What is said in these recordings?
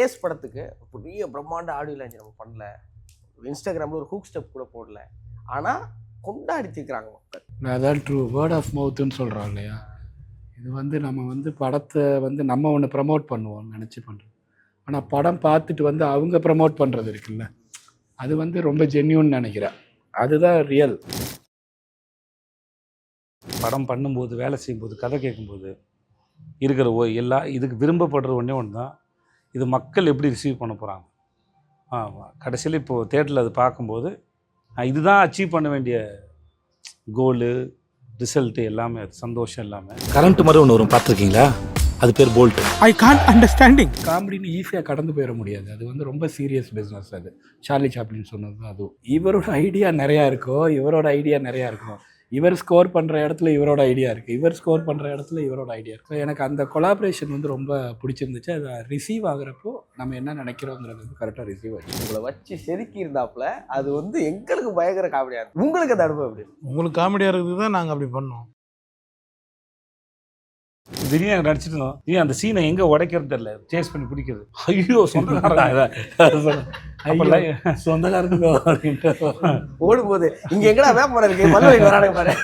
Ace படத்துக்கு பெரிய பிரம்மாண்ட ஆடியோ லான்ச் நம்ம பண்ணல, இன்ஸ்டாகிராமில் ஒரு ஹூக் ஸ்டெப் கூட போடல, ஆனால் கொண்டாடிச்சிருக்கிறாங்க மக்கள். அதான் ட்ரூ வேர்ட் ஆஃப் மவுத்துன்னு சொல்கிறோம் இல்லையா. இது வந்து நம்ம வந்து படத்தை வந்து நம்ம ஒன்று ப்ரமோட் பண்ணுவோம் நினச்சி பண்ணுறோம். ஆனால் படம் பார்த்துட்டு வந்து அவங்க ப்ரமோட் பண்ணுறது இருக்குல்ல, அது வந்து ரொம்ப ஜென்யூன் நினைக்கிறேன். அதுதான் ரியல். படம் பண்ணும்போது, வேலை செய்யும்போது, கதை கேட்கும்போது இருக்கிற இதுக்கு விரும்பப்படுற ஒன்றே ஒன்று தான், இது மக்கள் எப்படி ரிசீவ் பண்ண போகிறாங்க. கடைசியில் இப்போது தேட்டரில் அது பார்க்கும்போது இதுதான் அச்சீவ் பண்ண வேண்டிய கோலு, ரிசல்ட்டு எல்லாமே, அது சந்தோஷம் எல்லாமே. கரண்ட் மாதிரி ஒன்று வரும் பார்த்துருக்கீங்களா, அது பேர் போல்ட். I can't understanding. காமெடின்னு ஈஸியாக கடந்து போயிட முடியாது, அது வந்து ரொம்ப சீரியஸ் பிஸ்னஸ். அது சார்லி சாப்ளின் சொன்னது தான். அதுவும் இவரோட ஐடியா நிறையா இருக்கும், இவரோட ஐடியா நிறையா இருக்கும். இவர் ஸ்கோர் பண்ணுற இடத்துல இவரோட ஐடியா இருக்குது, இவர் ஸ்கோர் பண்ணுற இடத்துல இவரோட ஐடியா இருக்குது. எனக்கு அந்த கொலாபரேஷன் வந்து ரொம்ப பிடிச்சிருந்துச்சு. அது ரிசீவ் ஆகிறப்போ நம்ம என்ன நினைக்கிறோங்கிறது வந்து கரெக்டாக ரிசீவ் ஆச்சு. உங்களை வச்சு செதுக்கி இருந்தாப்புல அது வந்து எங்களுக்கு பயங்கர காமெடியாக இருக்குது. உங்களுக்கு அந்த அனுபவம் எப்படி? உங்களுக்கு காமெடியாக இருக்குது தான் நாங்கள் அப்படி பண்ணோம். திடீர்னு நடிச்சிட்டு இருந்தோம், அந்த சீனை எங்கே உடைக்கிறது தெரியல, சேஸ் பண்ணி பிடிக்கிறது. ஐயோ சொந்தக்காரங்க சொந்தக்காரங்க ஓடும்போது இங்கே எங்கடா வேப்பமரம் இருக்கு, மல்லுவை வரானுங்க பாரு,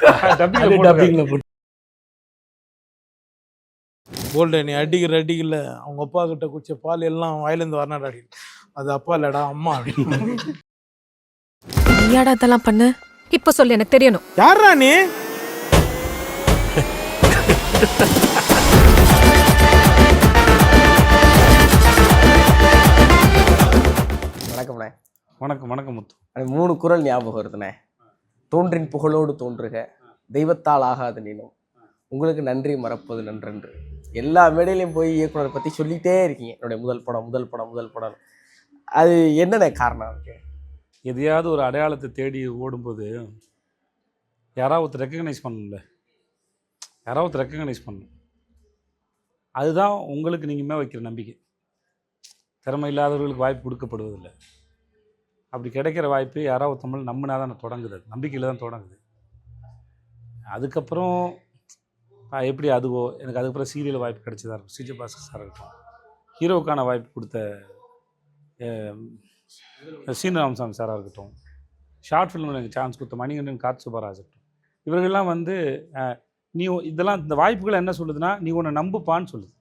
டப்பிங்கில் போட்டு போல்டு நீ அடிக்கல அவங்க அப்பா கிட்ட குடிச்ச பால் எல்லாம் வாயிலேருந்து வரனாடா அடி, அது அப்பா இல்லடா அம்மா அப்படின்னு. நீயாடா அதெல்லாம் பண்ணு, இப்போ சொல்லு எனக்கு தெரியணும். யாரா நீ? வணக்கம்ண்ணே. வணக்கம் வணக்கம் முத்து. அது 3 குறள் ஞாபகம் வருதுண்ணே. தோன்றின் புகழோடு தோன்றுக, தெய்வத்தால் ஆகாது நீனும், உங்களுக்கு நன்றி மறப்பது நன்றன்று. எல்லா மேடையிலையும் போய் இயக்குனரை பற்றி சொல்லிகிட்டே இருக்கீங்க, என்னுடைய முதல் படம். அது என்னென்ன காரணம் இருக்கு? எதையாவது ஒரு அடையாளத்தை தேடி ஓடும்போது யாராவது ரெக்கக்னைஸ் பண்ணணும்ல, யாராவது ரெக்கக்னைஸ் பண்ணணும். அதுதான் உங்களுக்கு நீங்கள் வைக்கிற நம்பிக்கை. திறமை இல்லாதவர்களுக்கு வாய்ப்பு கொடுக்கப்படுவதில்லை. அப்படி கிடைக்கிற வாய்ப்பு யாராவது தமிழ் நம்பினா தான் தொடங்குது, அது நம்பிக்கையில் தான் தொடங்குது. அதுக்கப்புறம் எப்படி அதுவோ எனக்கு அதுக்கப்புறம் சீரியல் வாய்ப்பு கிடைச்சதா இருக்கும், சிஜே பாஸ்கர் சார் இருக்கட்டும், ஹீரோவுக்கான வாய்ப்பு கொடுத்த சீனிவாசன் சாராக இருக்கட்டும், ஷார்ட் ஃபிலிமில் எனக்கு சான்ஸ் கொடுத்த மணிகண்டன், கார்த்தி சுப்பராஜ் இருக்கட்டும், இவர்கள்லாம் வந்து நீ இதெல்லாம் இந்த வாய்ப்புகள் என்ன சொல்லுதுன்னா, நீ உன்னை நம்புப்பான்னு சொல்லுது.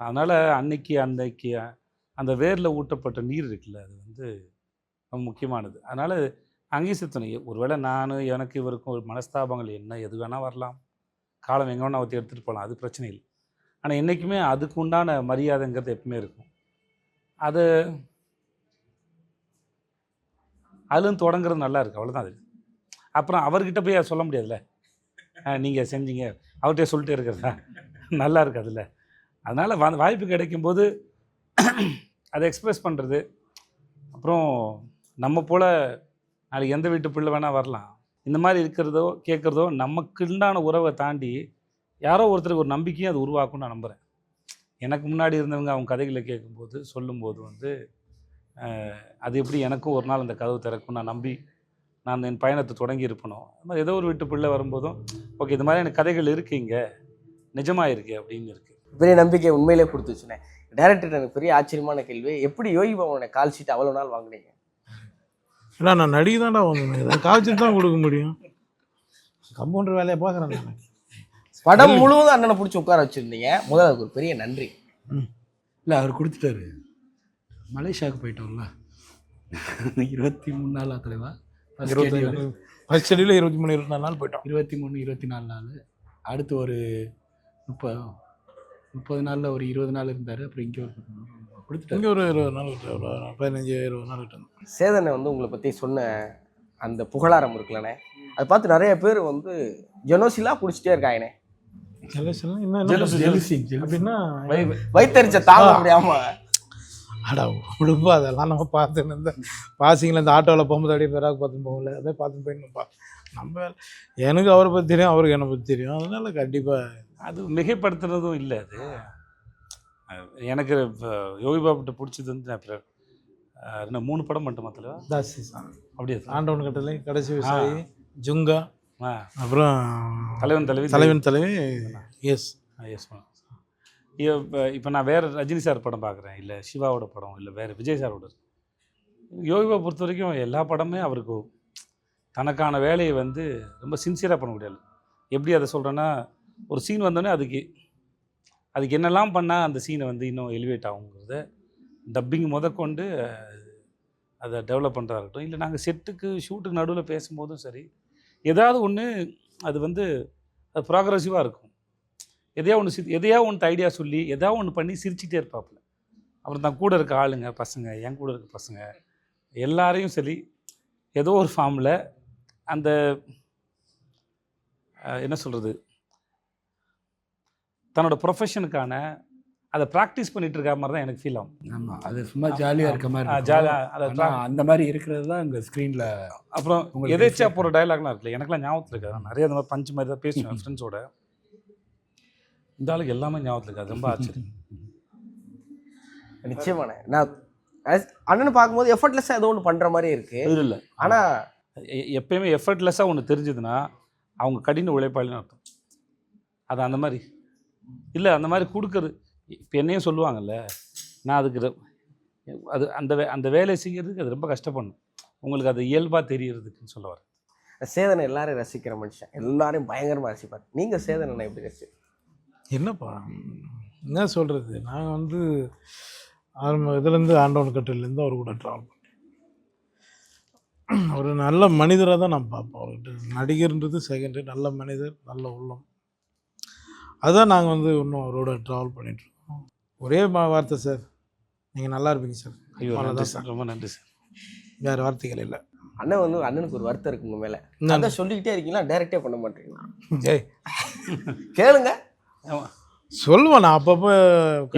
அதனால் அன்னைக்கு அந்த வேரில் ஊட்டப்பட்ட நீர் இருக்குல்ல, அது வந்து ரொம்ப முக்கியமானது. அதனால் அங்கேயும் சித்தனை ஒருவேளை எனக்கு இவருக்கும் ஒரு மனஸ்தாபங்கள் என்ன எது வேணால் வரலாம், காலம் எங்கே வேணால் ஒருத்தி எடுத்துகிட்டு போகலாம், அது பிரச்சனை இல்லை. ஆனால் என்றைக்குமே அதுக்கு உண்டான மரியாதைங்கிறது எப்பவுமே இருக்கும். அதுலேருந்து தொடங்குறது நல்லா இருக்குது, அவ்வளோதான். அது அப்புறம் அவர்கிட்ட போய் சொல்ல முடியாதுல்ல, நீங்கள் செஞ்சீங்க அவர்கிட்ட சொல்லிட்டே இருக்கிறதா, நல்லா இருக்காதுல்ல. அதனால் வாய்ப்பு கிடைக்கும்போது அதை எக்ஸ்ப்ரெஸ் பண்ணுறது. அப்புறம் நம்ம போல் நாளைக்கு எந்த வீட்டு பிள்ளை வேணால் வரலாம், இந்த மாதிரி இருக்கிறதோ கேட்குறதோ நமக்குண்டான உறவை தாண்டி யாரோ ஒருத்தருக்கு ஒரு நம்பிக்கையும் அது உருவாக்கும்னு நான் நம்புகிறேன். எனக்கு முன்னாடி இருந்தவங்க அவங்க கதைகளை கேட்கும்போது சொல்லும்போது வந்து அது எப்படி எனக்கும் ஒரு நாள் அந்த கதவு திறக்கும் நான் நம்பி நான் என் பயணத்தை தொடங்கி இருப்பணும். அது மாதிரி ஏதோ ஒரு வீட்டு பிள்ளை வரும்போதும் ஓகே இது மாதிரி எனக்கு கதைகள் இருக்குங்க, நிஜமாக இருக்குது அப்படின்னு இருக்குது. பெரிய நம்பிக்கை உண்மையிலே கொடுத்துச்சுண்ணே. டைரக்டர் எனக்கு பெரிய ஆச்சரியமான கேள்வி, எப்படி யோகி பாபுவோட கால் ஷீட் அவ்வளோ நாள் வாங்கினீங்க? இல்லை நான் நடிகை தான்டா வாங்கினேன், கால் ஷீட் தான் கொடுக்க முடியும், கம்பவுண்டர் வேலையை பார்க்குறேன் நான். படம் முழுவதும் அண்ணனை பிடிச்சி உட்கார வச்சுருந்தீங்க, முதல்ல அதுக்கு ஒரு பெரிய நன்றி. இல்லை அவர் கொடுத்துட்டாரு. மலேசியாவுக்கு போயிட்டோம்ல 23 நாள் தலைவா, ஃபர்ஸ்ட் ஷெடியூலில் 23 24 நாள் போயிட்டோம். 23 24 நாள், அடுத்து ஒரு 30 நாளில் ஒரு 20 நாள் இருந்தார். அப்புறம் இங்கே ஒரு 10 நாள் கொடுத்துட்டு இங்கே ஒரு 20 நாள் விட்டு 15-20 நாள் விட்டு. சேதனை வந்து உங்களை பற்றி சொன்ன அந்த புகழாரம் இருக்குல்லண்ணே, அதை பார்த்து நிறைய பேர் வந்து ஜெனோசிலாக பிடிச்சிட்டே இருக்காங்கண்ணே. அப்படின்னா வைத்தறிச்ச தாங்க முடியாம அடா விடுப்பா, அதெல்லாம் நம்ம பார்த்துன்னு இருந்தேன். பாசிங்கில் இந்த ஆட்டோவில் போகும்போது அப்படியே பேராக பார்த்துன்னு போகல, அப்படியே பார்த்துன்னு போயிடணும்ப்பா. நம்ம எனக்கு அவரை பற்றி தெரியும், அவருக்கு என்னை பற்றி தெரியும், அதனால் கண்டிப்பாக அது மிகைப்படுத்துறதும் இல்லை. அது எனக்கு யோகி பாபுட்ட பிடிச்சது வந்து நான் 3 படம் மட்டும் மாத்திர தாசி அப்படியே ஆண்டவன் கட்டளை, கடைசி விவசாயி, ஜுங்கா, அப்புறம் தலைவன் தலைவி எஸ். இப்போ நான் வேறு ரஜினி சார் படம் பார்க்குறேன், இல்லை சிவாவோட படம், இல்லை வேறு விஜய் சாரோட. யோகிபா பொறுத்த வரைக்கும் எல்லா படமே அவருக்கு தனக்கான வேலையை வந்து ரொம்ப சின்சியராக பண்ண முடியாது. எப்படி அதை சொல்கிறேன்னா, ஒரு சீன் வந்தோடனே அதுக்கு என்னெல்லாம் பண்ணால் அந்த சீனை வந்து இன்னும் எலிவேட் ஆகுங்கிறத டப்பிங் முதற்கொண்டு அதை டெவலப் பண்ணுறதா இருக்கட்டும், இல்லை நாங்கள் செட்டுக்கு ஷூட்டுக்கு நடுவில் பேசும்போதும் சரி, ஏதாவது ஒன்று அது வந்து அது ப்ராக்ரெசிவாக இருக்கும். எதையா ஒன்று ஐடியா சொல்லி எதாவது ஒன்று பண்ணி சிரிச்சுட்டே இருப்பாப்புல. அப்புறம் தான் கூட இருக்க ஆளுங்க பசங்க, என் கூட இருக்க பசங்க எல்லாரையும் சரி ஏதோ ஒரு ஃபார்மில் அந்த என்ன சொல்கிறது, தன்னோட ப்ரொஃபஷனுக்கான அதை ப்ராக்டிஸ் பண்ணிட்டு இருக்க மாதிரி தான் எனக்கு ஃபீல் ஆகும். ஆமாம், அது சும்மா ஜாலியாக இருக்க மாதிரி ஜாலியாக அந்த மாதிரி இருக்கிறது தான் இங்கே ஸ்க்ரீனில். அப்புறம் எதேச்சா போகிற டைலாக்லாம் இருக்குல்ல, எனக்குலாம் ஞாபகத்தில் இருக்காது. நிறைய அந்த மாதிரி பஞ்சு மாதிரி தான் பேசுவேன் ஃப்ரெண்ட்ஸோட. இந்த ஆளுக்கு எல்லாமே ஞாபகத்தில் இருக்காது, ரொம்ப ஆச்சரியம். நிச்சயமான நான் அண்ணனை பார்க்கும்போது எஃபர்ட்லெஸ்ஸாக ஏதோ ஒன்று பண்ணுற மாதிரி இருக்கு. இல்லை ஆனால் எப்பயுமே எஃபர்ட்லெஸ்ஸாக ஒன்று தெரிஞ்சதுன்னா அவங்க கடின உழைப்பாளின்னு அர்த்தம். அது அந்த மாதிரி இல்லை, அந்த மாதிரி கொடுக்குறது. இப்போ என்னையும் சொல்லுவாங்கல்ல, நான் அதுக்கு அது அந்த வேலையை செய்கிறதுக்கு அது ரொம்ப கஷ்டப்படணும். உங்களுக்கு அது இயல்பாக தெரியறதுக்குன்னு சொல்ல வரேன். சேதனை எல்லாரும் ரசிக்கிற மனுஷன், எல்லாரையும் பயங்கரமாக ரசிப்பார். நீங்கள் சேதனை எப்படி ரசி? என்னப்பா என்ன சொல்கிறது, நாங்கள் வந்து இதுலேருந்து ஆண்டவன் கட்டிலேருந்து அவர் கூட ட்ராவல் பண்ணேன். ஒரு நல்ல மனிதராக தான் நான் பார்ப்போம். அவர்கிட்ட நடிகர்ன்றது செகண்டரி, நல்ல மனிதர், நல்ல உள்ளம். அதுதான் நாங்கள் வந்து இன்னும் அவரோட ட்ராவல் பண்ணிகிட்ருக்கோம். ஒரே வார்த்தை சார், நீங்கள் நல்லா இருப்பீங்க சார். ஐயோ, அவ்வளோதான் சார், ரொம்ப நன்றி சார். வேறு வார்த்தைகள் இல்லை. அண்ணன் வந்து அண்ணனுக்கு ஒரு வருத்தம் இருக்குங்க மேலே, அதை சொல்லிக்கிட்டே இருக்கீங்களா, டைரக்டே பண்ண மாட்டீங்களா? ஜெய் கேளுங்க, சொல்லுவேன் நான் அப்பப்போ.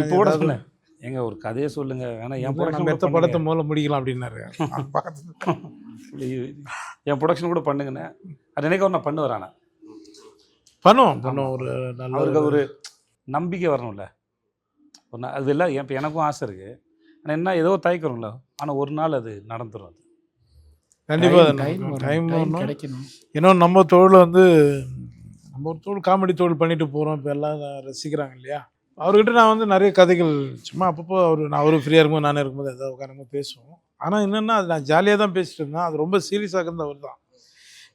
இப்போ கூட சொன்னேன், எங்க ஒரு கதையை சொல்லுங்க, வேணா என் ப்ரொடக்ஷன் மெத்த படத்தை முதல்ல முடிக்கலாம் அப்படின்னாரு. என் ப்ரொடக்ஷன் கூட பண்ணுங்கண்ணே. அது நினைக்க நான் பண்ணுவேன். ஆனால் பண்ணுவோம் ஒரு நல்ல அவருக்கு ஒரு நம்பிக்கை வரணும்ல. ஒரு நாள் அது எல்லாம் இப்போ எனக்கும் ஆசை இருக்குது. ஆனால் என்ன ஏதோ தயக்கிறோம்ல, ஆனால் ஒரு நாள் அது நடந்துடும். அது கண்டிப்பாக டைம் கிடைக்கணும். ஏன்னா நம்ம தொழில் வந்து நம்ம ஒரு தொழில் காமெடி தொழில் பண்ணிட்டு போகிறோம். இப்போ எல்லாம் ரசிக்கிறாங்க இல்லையா. அவர்கிட்ட நான் வந்து நிறைய கதைகள் சும்மா அப்பப்போ நான் ஃப்ரீயாக இருக்கும்போது நானே இருக்கும்போது எதாவது உட்காரமோ பேசுவோம். ஆனால் என்னென்னா அது நான் ஜாலியாக தான் பேசிட்டு இருந்தேன். அது ரொம்ப சீரியஸாக இருந்தது அவர் தான்.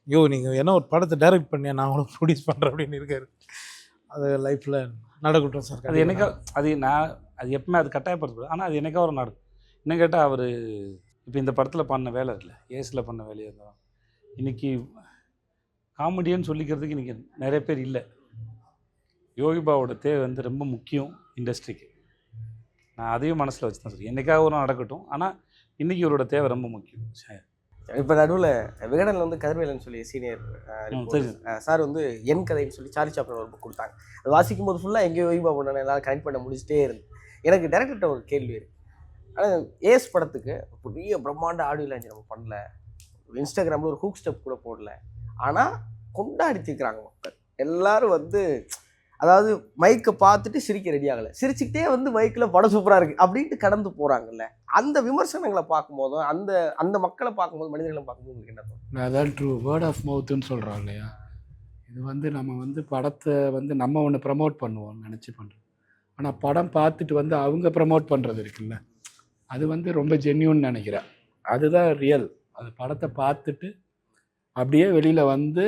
ஐயோ நீங்கள் என்ன ஒரு படத்தை டைரக்ட் பண்ணியா, நான் கூட ப்ரொடியூஸ் பண்ணுறேன் அப்படின்னு இருக்காரு. அது லைஃப்பில் நடக்கட்டும் சார். அது என்னைக்கா அது எப்பவுமே அது கட்டாயப்படுத்தக்கூடாது. ஆனால் அது என்னைக்கா ஒரு நடக்கும். என்ன கேட்டால் அவர் இப்போ இந்த படத்தில் பண்ண வேலை இல்லை, ஏஸில் பண்ண வேலையாக இருந்தால் இன்றைக்கி காமெடியன்னு சொல்லிக்கிறதுக்கு இன்றைக்கி நிறைய பேர் இல்லை. யோகிபாவோட தேவை வந்து ரொம்ப முக்கியம் இண்டஸ்ட்ரிக்கு. நான் அதையும் மனசில் வச்சு தான் சொல்லி என்றைக்காக ஒரு நடக்கட்டும். ஆனால் இன்றைக்கி இவரோட தேவை ரொம்ப முக்கியம். இப்போ நடுவில் விகடனில் வந்து கதிர்வேலன் சொல்லி சீனியர் சார் வந்து என் கதைன்னு சொல்லி சார்லி சாப்ளின் ஒரு புக் கொடுத்தாங்க. அது வாசிக்கும் போது ஃபுல்லாக எங்கேயோ யோகிபா பண்ண எல்லாம் கனெக்ட் பண்ண முடிச்சுட்டே இருந்து எனக்கு டேரக்டர்கிட்ட ஒரு கேள்வி இருக்குது. ஆனால் ஏஸ் படத்துக்கு பெரிய பிரம்மாண்ட ஆடியோ லான்ச் நம்ம பண்ணல, இன்ஸ்டாகிராமில் ஒரு ஹூக் ஸ்டெப் கூட போடல, ஆனால் கொண்டாடி தீர்க்குறாங்க மக்கள் எல்லாரும். வந்து அதாவது மைக்கை பார்த்துட்டு சிரிக்க ரெடி ஆகலை, சிரிச்சுக்கிட்டே வந்து மைக்கில் படம் சூப்பராக இருக்குது அப்படின்ட்டு கடந்து போகிறாங்கல்ல. அந்த விமர்சனங்களை பார்க்கும்போதும் அந்த மக்களை பார்க்கும்போது, மனிதர்களை பார்க்கும்போது உங்களுக்கு என்ன தோணும்? அதான் ட்ரூ வேர்ட் ஆஃப் மவுத்துன்னு சொல்கிறோம் இல்லையா. இது வந்து நம்ம வந்து படத்தை வந்து நம்ம ஒன்று ப்ரமோட் பண்ணுவோம் நினச்சி பண்ணுறோம். ஆனால் படம் பார்த்துட்டு வந்து அவங்க ப்ரமோட் பண்ணுறது இருக்குல்ல, அது வந்து ரொம்ப ஜென்யூன்னு நினைக்கிறேன். அதுதான் ரியல். அது படத்தை பார்த்துட்டு அப்படியே வெளியில் வந்து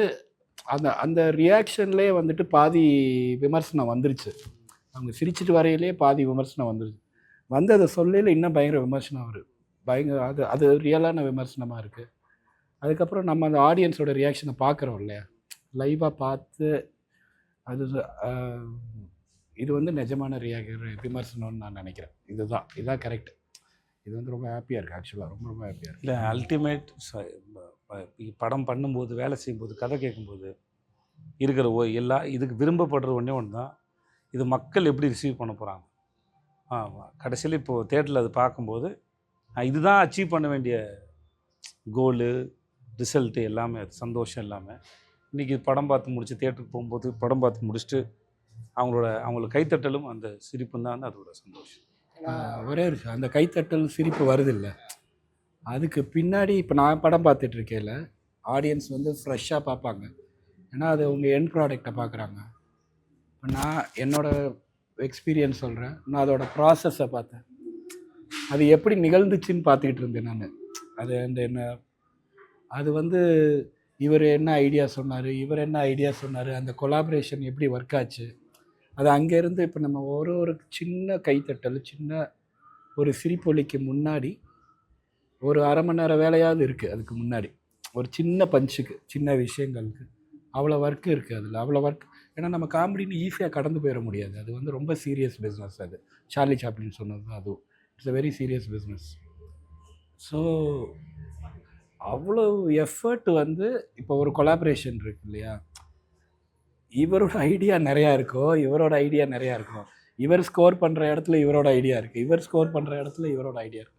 அந்த ரியாக்ஷன்லேயே வந்துட்டு பாதி விமர்சனம் வந்துருச்சு. அவங்க சிரிச்சிட்டு வரையிலே பாதி விமர்சனம் வந்துருச்சு. வந்து அதை சொல்லையில் இன்னும் பயங்கர விமர்சனம் வரும். அது ரியலான விமர்சனமாக இருக்குது. அதுக்கப்புறம் நம்ம அந்த ஆடியன்ஸோட ரியாக்ஷனை பார்க்குறோம் இல்லையா, லைவாக பார்த்து அது இது வந்து நிஜமான விமர்சனம்னு நான் நினைக்கிறேன். இதுதான் கரெக்ட். இது வந்து ரொம்ப ஹாப்பியாக இருக்குது. ஆக்சுவலாக ரொம்ப ஹாப்பியாக இருக்குது. இல்லை அல்டிமேட் படம் பண்ணும்போது, வேலை செய்யும்போது, கதை கேட்கும்போது இருக்கிற இதுக்கு விரும்பப்படுற ஒன்றே ஒன்று தான், இது மக்கள் எப்படி ரிசீவ் பண்ண போகிறாங்க. கடைசியில் இப்போது தேட்டரில் அது பார்க்கும்போது இதுதான் அச்சீவ் பண்ண வேண்டிய கோலு, ரிசல்ட்டு எல்லாமே, அது சந்தோஷம் எல்லாமே. இன்றைக்கி படம் பார்த்து முடிச்சு தேட்டருக்கு போகும்போது படம் பார்த்து முடிச்சுட்டு அவங்களோட கைத்தட்டலும் அந்த சிரிப்பும் தான் அதோட சந்தோஷம். ஒரே அந்த கைத்தட்டல் சிரிப்பு வருது இல்லை, அதுக்கு பின்னாடி இப்போ நான் படம் பார்த்துட்ருக்கேன்ல, ஆடியன்ஸ் வந்து ஃப்ரெஷ்ஷாக பார்ப்பாங்க. ஏன்னா அது அவங்க எண்ட் ப்ராடக்டை பார்க்குறாங்க. இப்போ நான் என்னோடய எக்ஸ்பீரியன்ஸ் சொல்கிறேன். நான் அதோட ப்ராசஸை பார்த்தேன். அது எப்படி நிகழ்ந்துச்சுன்னு பார்த்துக்கிட்டு இருந்தேன் நான். அது அந்த என்ன அது வந்து இவர் என்ன ஐடியா சொன்னார், இவர் என்ன ஐடியா சொன்னார், அந்த கொலாபரேஷன் எப்படி ஒர்க் ஆச்சு, அது அங்கேருந்து இப்போ நம்ம ஒரு சின்ன கைத்தட்டல், சின்ன ஒரு சிரிப்பொலிக்கு முன்னாடி ஒரு அரை மணி நேரம் வேலையாவது இருக்குது. அதுக்கு முன்னாடி ஒரு சின்ன பஞ்சுக்கு, சின்ன விஷயங்களுக்கு அவ்வளோ ஒர்க் இருக்குது அதில், அவ்வளோ ஒர்க். ஏன்னா நம்ம காமெடின்னு ஈஸியாக கடந்து போயிட முடியாது. அது வந்து ரொம்ப சீரியஸ் பிஸ்னஸ். அது சார்லி சாப்ளின் சொன்னது தான் அதுவும். It's a very serious business. So அவ்வளோ எஃபர்ட் வந்து இப்போ ஒரு கொலாபரேஷன் இருக்கு இல்லையா, இவரோட ஐடியா நிறையா இருக்கும், இவரோட ஐடியா நிறையா இருக்கும். இவர் ஸ்கோர் பண்ணுற இடத்துல இவரோட ஐடியா இருக்குது, இவர் ஸ்கோர் பண்ணுற இடத்துல இவரோட ஐடியா இருக்குது.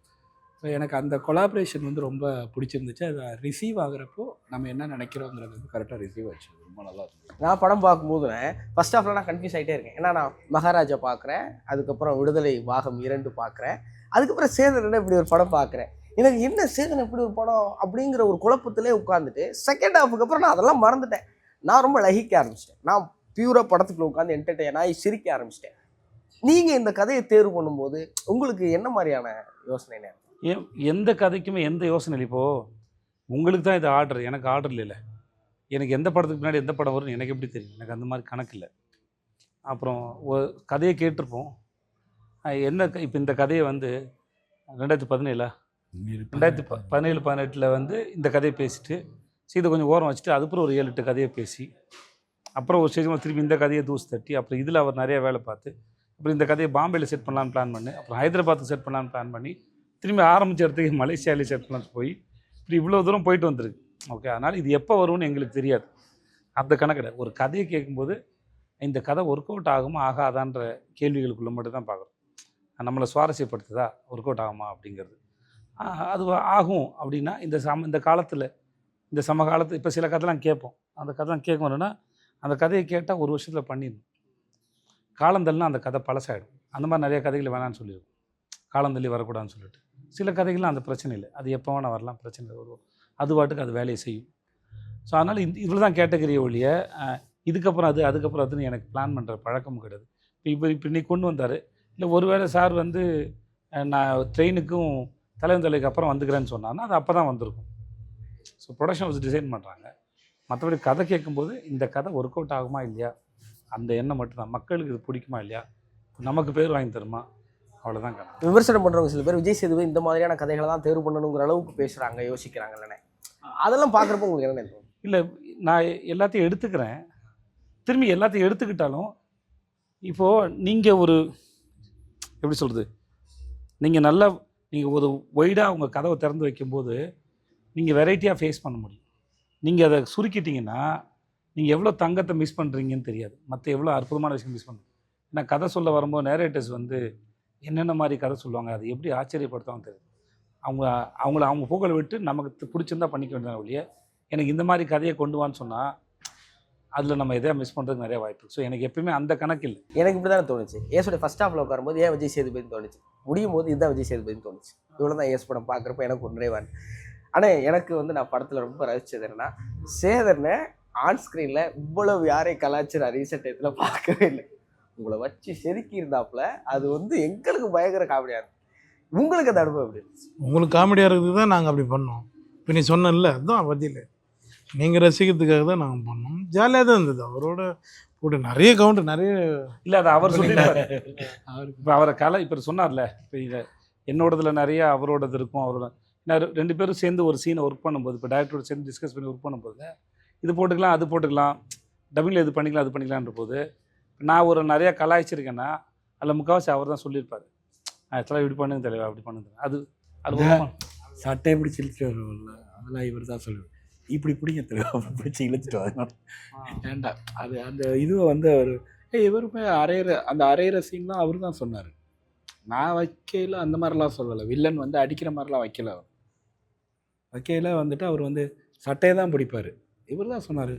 ஸோ எனக்கு அந்த கொலாபரேஷன் வந்து ரொம்ப பிடிச்சிருந்துச்சு. அதை ரிசீவ் ஆகுறப்போ நம்ம என்ன நினைக்கிறோங்கிறது வந்து கரெக்டாக ரிசீவ் ஆச்சு. ரொம்ப நல்லா இருந்துச்சு. நான் படம் பார்க்கும்போது ஃபர்ஸ்ட் ஹாஃப்ல நான் கன்ஃபியூஸ் ஆகிட்டே இருக்கேன். ஏன்னா நான் மகாராஜா பார்க்குறேன், அதுக்கப்புறம் விடுதலை பாகம் 2 பார்க்குறேன், அதுக்கப்புறம் சேதன் இப்படி ஒரு படம் பார்க்குறேன். எனக்கு என்ன சேதன் இப்படி ஒரு படம் அப்படிங்கிற ஒரு குழப்பத்திலே உட்காந்துட்டு செகண்ட் ஹாஃபுக்கு அப்புறம் நான் அதெல்லாம் மறந்துட்டேன். நான் ரொம்ப லகிக்க ஆரம்பிச்சிட்டேன். நான் பியூராக படத்துக்குள்ள உட்காந்து என்டர்டெயின் ஆகி சிரிக்க ஆரம்பிச்சிட்டேன். நீங்கள் இந்த கதையை தேர்வு பண்ணும்போது உங்களுக்கு என்ன மாதிரியான யோசனை? எந்த கதைக்குமே எந்த யோசனை இல்லை. இப்போது உங்களுக்கு தான் இது ஆர்டர், எனக்கு ஆர்டர் இல்லை. எனக்கு எந்த படத்துக்கு முன்னாடி எந்த படம் வரும்னு எனக்கு எப்படி தெரியும்? எனக்கு அந்த மாதிரி கணக்கு இல்லை. அப்புறம் ஒரு கதையை கேட்டிருப்போம். என்ன இப்போ இந்த கதையை வந்து 2017 2017-18 வந்து இந்த கதையை பேசிட்டு இதை கொஞ்சம் ஓரம் வச்சுட்டு அதுக்கப்புறம் ஒரு 7-8 கதையை பேசி அப்புறம் ஒரு ஸ்டேஜ் திருப்பி இந்த கதையை தூசு தட்டி அப்புறம் இதில் அவர் நிறைய வேலை பார்த்து அப்புறம் இந்த கதையை பாம்பேயில் செட் பண்ணலான்னு பிளான் பண்ணி அப்புறம் ஹைதராபாத்துக்கு செட் பண்ணலான்னு பிளான் பண்ணி திரும்பி ஆரம்பித்த இடத்துக்கு மலேசியாவிலே செட் பண்ணலான்னு போய் இப்படி இவ்வளோ தூரம் போயிட்டு வந்திருக்கு. ஓகே, அதனால் இது எப்போ வரும்னு எங்களுக்கு தெரியாது. அந்த கணக்கில் ஒரு கதையை கேட்கும்போது இந்த கதை ஒர்க் அவுட் ஆகுமா ஆகாதான்ற கேள்விகளுக்குள்ளே மட்டும் தான் பார்க்குறோம். நம்மளை சுவாரஸ்யப்படுத்துதா, ஒர்க் அவுட் ஆகுமா அப்படிங்கிறது. அது ஆகும் அப்படின்னா இந்த காலத்தில் இந்த சமகாலத்தில் இப்போ சில கதைலாம் கேட்போம். அந்த கதைலாம் கேட்கணுன்னா அந்த கதையை கேட்டால் ஒரு வருஷத்தில் பண்ணிடணும். காலந்தள்ளினா அந்த கதை பழசாயிடும். அந்த மாதிரி நிறைய கதைகள் வேணான்னு சொல்லியிருக்கோம், காலந்தள்ளி வரக்கூடாதுன்னு சொல்லிட்டு. சில கதைகள்லாம் அந்த பிரச்சனை இல்லை, அது எப்போ வேணால் வரலாம், பிரச்சனை வரும், அது பாட்டுக்கு அது வேலையை செய்யும். ஸோ அதனால் இவ்வளோ தான் கேட்டகரிய ஒழிய இதுக்கப்புறம் அதுக்கப்புறம் அதுன்னு எனக்கு பிளான் பண்ணுற பழக்கமும் கிடையாது. இப்போ இன்னைக்கு கொண்டு வந்தார், இல்லை ஒருவேளை சார் வந்து நான் ட்ரெயினுக்கும் தலைவன் அப்புறம் வந்துக்கிறேன்னு சொன்னான்னா அது அப்போ தான் வந்திருக்கும். ஸோ ப்ரொடக்ஷன் வச்சு டிசைன் பண்ணுறாங்க. மற்றபடி கதை கேட்கும்போது இந்த கதை ஒர்க் அவுட் ஆகுமா இல்லையா அந்த எண்ணம் மட்டும்தான். மக்களுக்கு இது பிடிக்குமா இல்லையா, நமக்கு பேர் வாங்கி தருமா, அவ்வளோதான் கதை. விமர்சனம் பண்ணுறவங்க சில பேர் விஜய் சேதுபதி இந்த மாதிரியான கதைகளை தான் தேர்வு பண்ணணுங்கிற அளவுக்கு பேசுகிறாங்க, யோசிக்கிறாங்க இல்லைண்ணே. அதெல்லாம் பார்க்குறப்போ உங்களுக்கு என்ன தோணும்? இல்லை, நான் எல்லாத்தையும் எடுத்துக்கிறேன். திரும்பி எல்லாத்தையும் எடுத்துக்கிட்டாலும் இப்போது நீங்கள் ஒரு எப்படி சொல்கிறது, நீங்கள் ஒரு ஒய்டாக உங்கள் கதவை திறந்து வைக்கும்போது நீங்கள் வெரைட்டியாக ஃபேஸ் பண்ண முடியும். நீங்கள் அதை சுருக்கிட்டிங்கன்னா நீங்கள் எவ்வளோ தங்கத்தை மிஸ் பண்ணுறீங்கன்னு தெரியாது, மற்ற எவ்வளோ அற்புதமான விஷயம் மிஸ் பண்ணுறீங்க. ஏன்னா கதை சொல்ல வரும்போது நேரேட்டர்ஸ் வந்து என்னென்ன மாதிரி கதை சொல்லுவாங்க, அது எப்படி ஆச்சரியப்படுத்தாமல் தெரியும். அவங்க புகழை விட்டு நமக்கு பிடிச்சிருந்தா பண்ணிக்க வேண்டியது ஒழிய எனக்கு இந்த மாதிரி கதையை கொண்டு வான்னு சொன்னால் அதில் நம்ம எதையா மிஸ் பண்ணுறதுக்கு நிறைய வாய்ப்பு. ஸோ எனக்கு எப்பயுமே அந்த கணக்கு இல்லை. எனக்கு இப்படி தானே தோணுச்சு. ஏஸோட ஃபர்ஸ்ட் ஹாஃபில் உட்காரும்போது ஏன் விஜய் சேதுபதினு தோணுச்சு, முடியும் போது இதுதான் விஜய் சேதுபதினு தோணுச்சு. இவ்வளோ தான் ஏஸ் படம் பார்க்குறப்ப எனக்கு ஒரு நிறைவான். ஆனால் எனக்கு வந்து நான் படத்தில் ரொம்ப ரசிச்சது என்னன்னா, சேதனை ஆன் ஸ்க்ரீனில் இவ்வளவு யாரையும் கலாச்சார ரீசெண்ட் டயத்தில் பார்க்கவே இல்லை. உங்களை வச்சு செதுக்கி இருந்தாப்புல அது வந்து எங்களுக்கு பயங்கர காமெடியாக இருக்கும். உங்களுக்கு அந்த அனுபவம் எப்படி இருந்துச்சு? உங்களுக்கு காமெடியாக இருக்குது தான் நாங்கள் அப்படி பண்ணோம். இப்போ நீ சொன்னல அதுதான் பதில். நீங்கள் ரசிக்கிறதுக்காக தான் நாங்கள் பண்ணோம். ஜாலியாக தான் இருந்தது. அவரோட கூட நிறைய கவுண்ட் நிறைய இல்லை, அது அவர் சொல்லியிருக்காரு. இப்போ அவரை இப்போ சொன்னார்ல, இப்போ இதை என்னோடதுல நிறைய அவரோடது இருக்கும். அவரோட நான் 2 பேரும் சேர்ந்து ஒரு சீனை ஒர்க் பண்ணும்போது, இப்போ டேரக்டரோட சேர்ந்து டிஸ்கஸ் பண்ணி ஒர்க் பண்ணும்போது இது போட்டுக்கலாம் அது போட்டுக்கலாம், டப்பிங்கில் இது பண்ணிக்கலாம் அது பண்ணிக்கலான்ற போது நான் ஒரு நிறையா கலாய்ச்சிருக்கேன்னா அதில் முக்கால்வாசி அவர் தான் சொல்லியிருப்பார். ஆக்சுவலாக இப்படி பண்ணுங்க தெரியல, அப்படி பண்ணுங்க. அது சட்டையை பிடிச்சி இழுத்துட்டு வருவோம்ல, அதெல்லாம் இவர் தான் சொல்லுவார். இப்படி பிடிங்க தெரியும், அப்படி பிடிச்சி இழுத்துட்டு வாங்க வேண்டாம். அது அந்த இதுவை வந்து அவர் இவருமே அரையிற சீன்லாம் அவர் தான் சொன்னார். நான் வைக்கையில் அந்த மாதிரிலாம் சொல்லலை. வில்லன் வந்து அடிக்கிற மாதிரிலாம் வைக்கல. அவர் வைக்கையில் வந்துட்டு அவர் வந்து சட்டையை தான் பிடிப்பார். இவர் தான் சொன்னார்,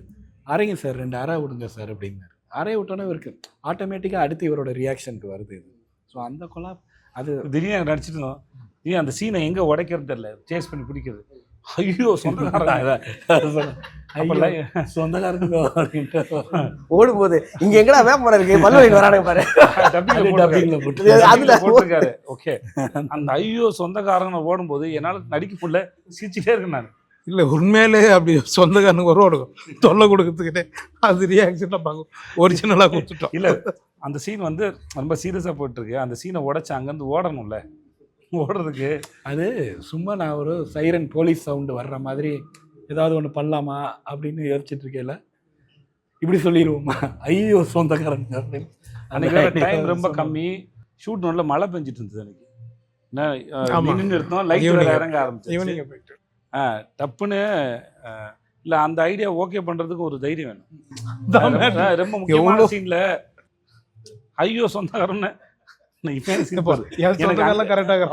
அரைங்க சார், 2 அரை விடுங்க சார் அப்படின்னாரு. அரையை விட்டோன்னே இவருக்கு ஆட்டோமேட்டிக்காக அடுத்து இவரோட ரியாக்ஷனுக்கு வருது இது. ஸோ அந்த கொலா அது திடீர்னு நடிச்சிட்டு இருந்தோம். அந்த சீனை எங்கே உடைக்கிறது தெரியல, சேஸ் பண்ணி பிடிக்கிறது. ஐயோ சொந்தக்காரன் சொந்தக்காரங்க அப்படின்ட்டு ஓடும்போது இங்க எங்கடா வேப்பமரம் இருக்கு பல்வழி வரானுங்க பாரு. டப்பிங்ல போட்டு அதுல போட்டிருக்காரு. ஓகே, அந்த ஐயோ சொந்தக்காரன் ஓடும்போது என்னால நடிக்க முடியல, சிரிச்சுட்டே இருக்கேன் நான். இல்லை உண்மையிலே அப்படி சொந்தக்காரனுக்கு ஒரு தொல்லை கொடுக்கறதுக்கிட்டே அது ரியாக்ஷனாக பார்க்கும், ஒரிஜினலாக கொடுத்துட்டோம். இல்லை, அந்த சீன் வந்து ரொம்ப சீரியஸாக போயிட்டுருக்கு. அந்த சீனை உடச்சி அங்கேருந்து ஓடணும்ல, ஓடுறதுக்கு அது சும்மா நான் ஒரு சைரன் போலீஸ் சவுண்டு வர்ற மாதிரி ஏதாவது ஒன்று பண்ணலாமா அப்படின்னு யோசிச்சுட்டு இருக்கேன்ல, இப்படி சொல்லிடுவோமா ஐயோ சொந்தக்காரங்க அப்படின்னு. அன்றைக்கி டைம் ரொம்ப கம்மி, ஷூட் நல்ல மழை பெஞ்சிட்டு இருந்தது அன்றைக்கி. நின்று இருந்தோம், லைட் இறங்க ஆரம்பிச்சு ஈவினிங் போயிட்டு டப்புன்னு. இல்லை, அந்த ஐடியா ஓகே பண்ணுறதுக்கு ஒரு தைரியம் வேணும். ரொம்ப முக்கியமான சீனில் ஐயோ சொந்தக்காரன்னு கரெக்டாக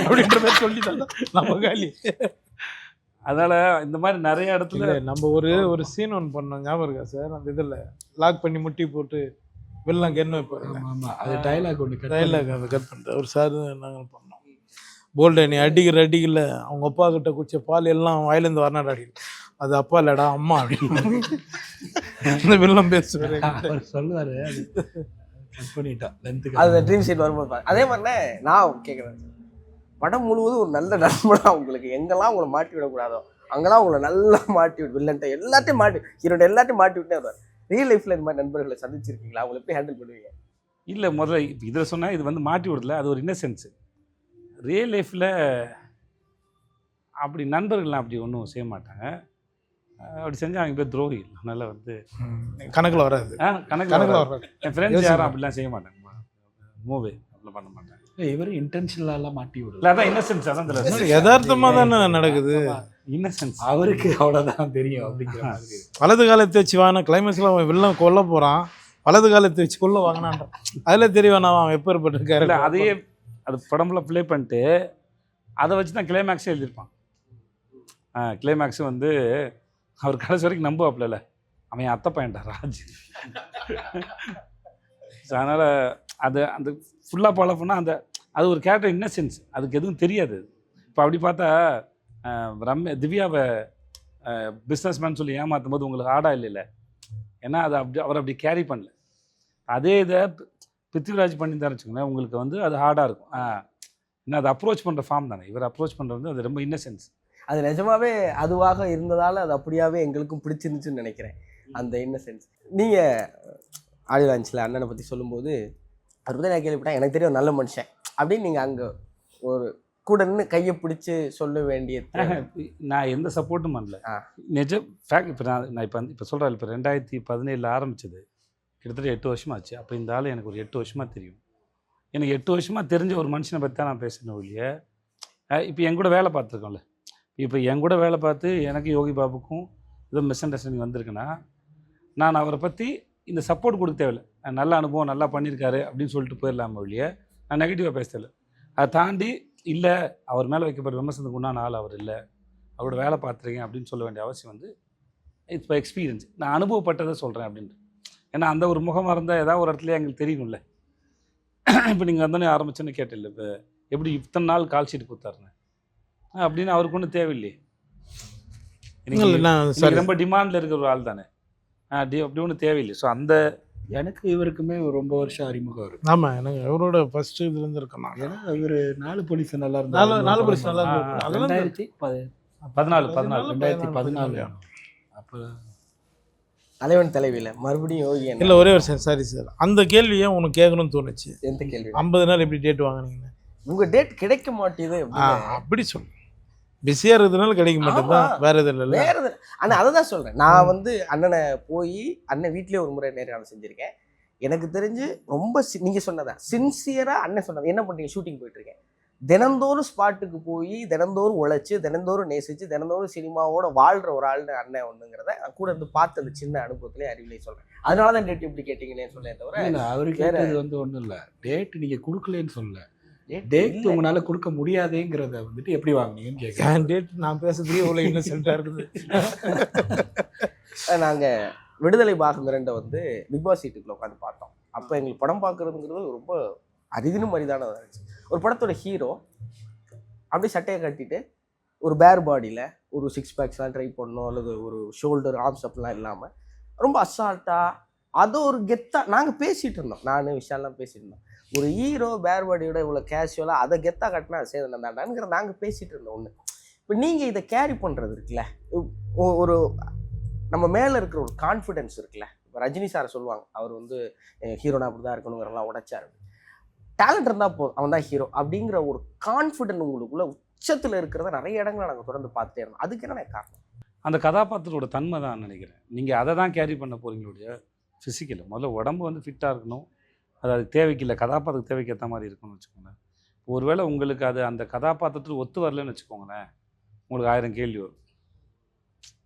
அப்படின்ற மாதிரி சொல்லிட்டாங்க நம்ம காலி. அதனால இந்த மாதிரி நிறைய இடத்துல நம்ம ஒரு சீன் ஒன்று பண்ணோம், ஞாபகம் இருக்கா சார்? அந்த இதில் லாக் பண்ணி முட்டி போட்டு வெள்ளம் கென்னு வைப்பாரு. ஆமாம், அது டைலாக் ஒன்று டைலாக் அதை கட் பண்ணிட்டு ஒரு சார் நாங்கள் பண்ணோம். போல்டு நீ அடிக்கல அவங்க அப்பா கிட்ட குடிச்ச பால் எல்லாம் வாயிலேருந்து வரனாடா அடி, அது அப்பா இல்லடா அம்மா அப்படின்னு இந்த வெள்ளம் பேசுவார் சொல்லுவார். அது கட் பண்ணிட்டான் லென்த்துக்கு. அது ட்ரீம் சீட் வரும்போது பாரு. அதே மாதிரினே நான் கேட்குறேன், படம் முழுவதும் ஒரு நல்ல நண்பனா உங்களுக்கு எங்கெல்லாம் உங்களை மாட்டி விடக்கூடாதோ அங்கெல்லாம் உங்களை நல்லா மாட்டி விட்டு வில்லன்ட்ட எல்லாத்தையும் ஹீரோட எல்லாத்தையும் மாட்டி விட்டே வருவார். ரியல் லைஃப்ல இந்த மாதிரி நண்பர்களை சந்திச்சிருக்கீங்களா? அவங்களை எப்படி ஹேண்டில் பண்ணுவீங்க? இல்லை, முதல்ல இப்போ இதில் சொன்னால் இது வந்து மாட்டி விடல, அது ஒரு இன்னசென்ஸு. ரியல் லைஃப்பில் அப்படி நண்பர்கள்லாம் அப்படி ஒன்றும் செய்ய மாட்டாங்க. அப்படி செஞ்சால் அவங்க பேர் துரோகி. அதனால் வந்து கணக்கில் வராது. கணக்கில் வராது. என் ஃப்ரெண்ட்ஸ் யாரும் அப்படிலாம் செய்ய மாட்டாங்க, மூவி அப்படிலாம் பண்ண மாட்டாங்க. இவர் இன்டென்ஷனலாலாம் மாட்டி விடல. இல்லை, அதான் இன்னசென்ஸ். அதான் யதார்த்தமாக தானே நடக்குது. இன்னசென்ஸ் அவருக்கு அவ்வளோதான் தெரியும் அப்படிங்கிற மாதிரி. வலது காலத்தை வச்சு வாங்கினா கிளைமேக்ஸில் அவன் வெள்ளம் கொல்ல போகிறான், வலது காலத்தை வச்சு கொல்ல வாங்கினான்றான். அதில் தெரியவானா அவன் எப்பேற்பட்டிருக்காரு. இல்லை, அதையே அது படம்ல ப்ளே பண்ணிட்டு அதை வச்சு தான் கிளைமேக்ஸே எழுதியிருப்பான். கிளைமேக்ஸு வந்து அவர் கடைசி வரைக்கும் நம்புவாப்பில்ல, அவன் என் அத்தை பையன்டா ராஜ். ஸோ அதனால் அது அந்த ஃபுல்லாக ஃபாலோ பண்ணால் அது ஒரு கேரக்டர் இன்னசென்ஸ், அதுக்கு எதுவும் தெரியாது. இப்போ அப்படி பார்த்தா திவ்யாவை பிஸ்னஸ்மேன் சொல்லி ஏமாற்றும் போது உங்களுக்கு ஆடா இல்லை, ஏன்னா அது அவர் அப்படி கேரி பண்ணல. அதே இதை பிருத்திவிராஜ் பண்ணி தான் வச்சுக்கோங்களேன், உங்களுக்கு வந்து அது ஹார்டாக இருக்கும். இன்னும் அதை அப்ரோச் பண்ணுற ஃபார்ம் தானே, இவர் அப்ரோச் பண்ணுறது அது ரொம்ப இன்னசென்ஸ். அது நிஜமாவே அதுவாக இருந்ததால் அது அப்படியாவே எங்களுக்கும் பிடிச்சிருந்துச்சுன்னு நினைக்கிறேன், அந்த இன்னசென்ஸ். நீங்கள் ஆடியோ லான்ச்சில் அண்ணனை பற்றி சொல்லும்போது அவர் பற்றி நான் கேள்விப்பட்டேன், எனக்கு தெரியும் நல்ல மனுஷன் அப்படின்னு. நீங்கள் அங்கே ஒரு கூட நின்று கையை பிடிச்சி சொல்ல வேண்டிய நான் எந்த சப்போர்ட்டும் பண்ணல. நிஜம் ஃபேக்ட். இப்போ நான் இப்போ சொல்கிறேன், இப்போ 2017 ஆரம்பிச்சது, கிட்டத்தட்ட 8 வருஷமாச்சு. அப்போ இந்த ஆள் எனக்கு ஒரு 8 வருஷமாக தெரியும். எனக்கு 8 வருஷமாக தெரிஞ்ச ஒரு மனுஷனை பற்றி தான் நான் பேசினேன் ஒழிய, இப்போ என் கூட வேலை பார்த்துருக்கோம்ல, இப்போ என் கூட வேலை பார்த்து எனக்கு யோகி பாபுக்கும் ஏதோ மிஸ் அண்டர்ஸ்டாண்டிங் வந்திருக்குன்னா நான் அவரை பற்றி இந்த சப்போர்ட் கொடுக்க தேவையில்லை. நல்ல அனுபவம், நல்லா பண்ணியிருக்காரு அப்படின்னு சொல்லிட்டு போயிடலாம ஒழிய நான் நெகட்டிவாக பேச தேவையில்லை. அதை தாண்டி இல்லை அவர் மேலே வைக்கப்படுற விமர்சனத்துக்கு உண்டான ஆள் அவர் இல்லை, அவரோட வேலை பார்த்துருக்கேன் அப்படின்னு சொல்ல வேண்டிய அவசியம் வந்து இப்போ எக்ஸ்பீரியன்ஸ், நான் அனுபவப்பட்டதை சொல்கிறேன் அப்படின்ட்டு. ஏன்னா அந்த ஒரு முகமாக இருந்தால் ஏதாவது ஒரு இடத்துல எங்களுக்கு தெரியணும்ல. இப்போ நீங்கள் வந்தோடனே ஆரம்பிச்சோன்னு கேட்டில்ல, இப்போ எப்படி இத்தனை நாள் கால் ஷீட் கொடுத்தாருன்னு அப்படின்னு அவருக்கு ஒன்றும் தேவையில்லையே. எனக்கு ரொம்ப டிமாண்டில் இருக்கிற ஒரு ஆள் தானே, அப்படி ஒன்றும் தேவையில்லை. ஸோ அந்த எனக்கு இவருக்குமே ரொம்ப வருஷம் அறிமுகம் வரும். ஆமாம், எனக்கு அவரோட ஃபர்ஸ்ட் இதுலேருந்து இருக்கேன். ஏன்னா இவர் 4 போலீஸ் நல்லா இருந்தாங்க. 4 போலீஸ் நல்லா இருந்தது. 2014 அப்போ தலைவன் தலைவியில் மறுபடியும் யோகி. இல்லை, ஒரே ஒரு சாரி சார், அந்த கேள்வியை உனக்கு கேட்கணும்னு தோணுச்சு. எந்த கேள்வி? 50 நாள் எப்படி டேட் வாங்கினீங்க? உங்கள் டேட் கிடைக்க மாட்டேது அப்படி சொல்லு. பிஸியாக இருக்கிறதுனால கிடைக்க மாட்டேங்குதான், வேறு எதுவும் இல்லை. வேறு எது? ஆனால் அதை தான் சொல்கிறேன். நான் வந்து அண்ணனை போய் அண்ணன் வீட்லேயே ஒரு முறை நேரம் செஞ்சுருக்கேன். எனக்கு தெரிஞ்சு ரொம்ப நீங்கள் சொன்னதான் சின்சியராக அண்ணன் சொன்னது. என்ன பண்ணுறீங்க? ஷூட்டிங் போயிட்டுருக்கேன். தினந்தோறும் ஸ்பாட்டுக்கு போய் தினந்தோறும் உழைச்சி தினந்தோறும் நேசித்து தினந்தோறும் சினிமாவோட வாழ்கிற ஒரு ஆள்னு அண்ணன் ஒன்றுங்கிறத நான் கூட இருந்து பார்த்தது சின்ன அனுபவத்திலே அறிவிலே சொல்கிறேன். அதனால தான் டேட் எப்படி கேட்டிங்கன்னே சொல்லேன் தவிர அவருக்கு கேட்டது வந்து ஒன்றும் இல்லை. டேட் நீங்கள் கொடுக்கலன்னு சொல்லல, டேட் உங்களால் கொடுக்க முடியாதேங்கிறத வந்துட்டு எப்படி வாங்கினீங்கன்னு கேட்குறேன். டேட் நான் பேசுறதுக்கே இவ்வளோ இன்னசென்ட்டாக இருக்குது. நாங்கள் விடுதலை பாகம் 2 வந்து பிக் பாஸ் சீட்டுக்குள்ள உட்காந்து பார்த்தோம். அப்போ எங்களுக்கு படம் பார்க்குறதுங்கிறது ரொம்ப அரிதினும் அரிதானதாக இருந்துச்சு. ஒரு படத்தோட ஹீரோ அப்படியே சட்டையை கட்டிட்டு ஒரு பேர் பாடியில் ஒரு 6 பேக்ஸ்லாம் ட்ரை பண்ணணும், அல்லது ஒரு ஷோல்டர் ஆர்ம்ஸ் அப்படிலாம் இல்லாமல் ரொம்ப அசால்ட்டாக அது ஒரு கெத்தாக நாங்கள் பேசிகிட்டு இருந்தோம். நான் விஷயம்லாம் பேசிட்டு இருந்தோம். ஒரு ஹீரோ பேர் பாடியோட இவ்வளோ கேஷுவலாக அதை கெத்தாக கட்டினா சேதனம் தாண்டாங்கிற நாங்கள் பேசிகிட்டு இருந்தோம் ஒன்று. இப்போ நீங்கள் இதை கேரி பண்ணுறது இருக்குல்ல, ஒரு நம்ம மேலே இருக்கிற ஒரு கான்ஃபிடென்ஸ் இருக்குல்ல. இப்போ ரஜினி சாரை சொல்லுவாங்க, அவர் வந்து ஹீரோனா அப்படி தான் இருக்கணுங்கிறலாம் உடைச்சாரு. டேலண்ட் இருந்தால் போதும், அவன் தான் ஹீரோ அப்படிங்கிற ஒரு கான்ஃபிடென்ட் உங்களுக்குள்ள உச்சத்தில் இருக்கிறத நிறைய இடங்களை நாங்கள் தொடர்ந்து பார்த்துட்டே இருந்தோம். அதுக்கு என்ன காரணம்? அந்த கதாபாத்திரோட தன்மை தான் நினைக்கிறேன். நீங்கள் அதை தான் கேரி பண்ண போகிறீங்களுடைய ஃபிசிக்கல். முதல்ல உடம்பு வந்து ஃபிட்டாக இருக்கணும், அது அதுக்கு தேவைக்கு இல்லை, கதாபாத்திரத்துக்கு தேவைக்கு ஏற்ற மாதிரி இருக்கணும்னு வச்சுக்கோங்களேன். ஒருவேளை உங்களுக்கு அது அந்த கதாபாத்திரத்துக்கு ஒத்து வரலன்னு வச்சுக்கோங்களேன், உங்களுக்கு 1000 கேள்வி வரும்.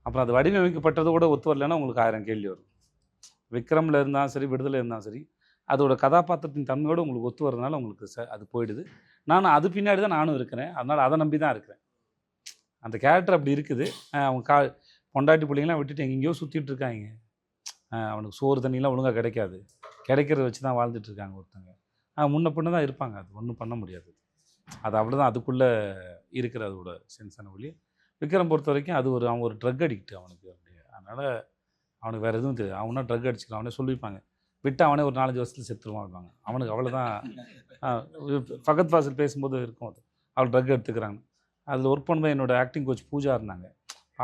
அப்புறம் அது வடிவமைக்கப்பட்டது கூட ஒத்து வரலன்னா உங்களுக்கு 1000 கேள்வி வரும். விக்ரமில் இருந்தாலும் சரி, விடுதலை இருந்தாலும் சரி, அதோட கதாபாத்திரத்தின் தன்மையோடு உங்களுக்கு ஒத்து வரதுனால உங்களுக்கு அது போயிடுது. நானும் அது பின்னாடி தான் நானும் இருக்கிறேன், அதனால் அதை நம்பி தான் இருக்கிறேன். அந்த கேரக்டர் அப்படி இருக்குது. அவங்க பொண்டாட்டி பிள்ளைங்களாம் விட்டுட்டு எங்கெங்கேயோ சுற்றிட்டு இருக்காங்க. அவனுக்கு சோறு தண்ணிலாம் ஒழுங்காக கிடைக்காது, கிடைக்கிறத வச்சு தான் வாழ்ந்துட்டு இருக்காங்க ஒருத்தங்க. முன்ன பின்ன தான் இருப்பாங்க, அது ஒன்றும் பண்ண முடியாது. அது அவ்வளோதான், அதுக்குள்ளே இருக்கிற அதோட சென்ஸான ஒளி. விக்ரம் பொறுத்த வரைக்கும் அது அவன் ஒரு ட்ரக் அடிக்ட் அவனுக்கு. அப்படியே அதனால் அவனுக்கு வேறு எதுவும் தெரியாது. அவனா ட்ரக் அடிச்சுக்கலாம், அவனே சொல்லியிருப்பாங்க, விட்டு அவனே ஒரு 4-5 வருஷத்தில் செத்துருவான் இருப்பாங்க. அவனுக்கு அவ்வளோதான். ஃபகத் ஃபாசில் பேசும்போது இருக்கும், அது அவள் ட்ரக் எடுத்துக்கிறாங்க. அதில் ஒர்க் பண்ணும்போது என்னோடய ஆக்டிங் கோச் பூஜா இருந்தாங்க.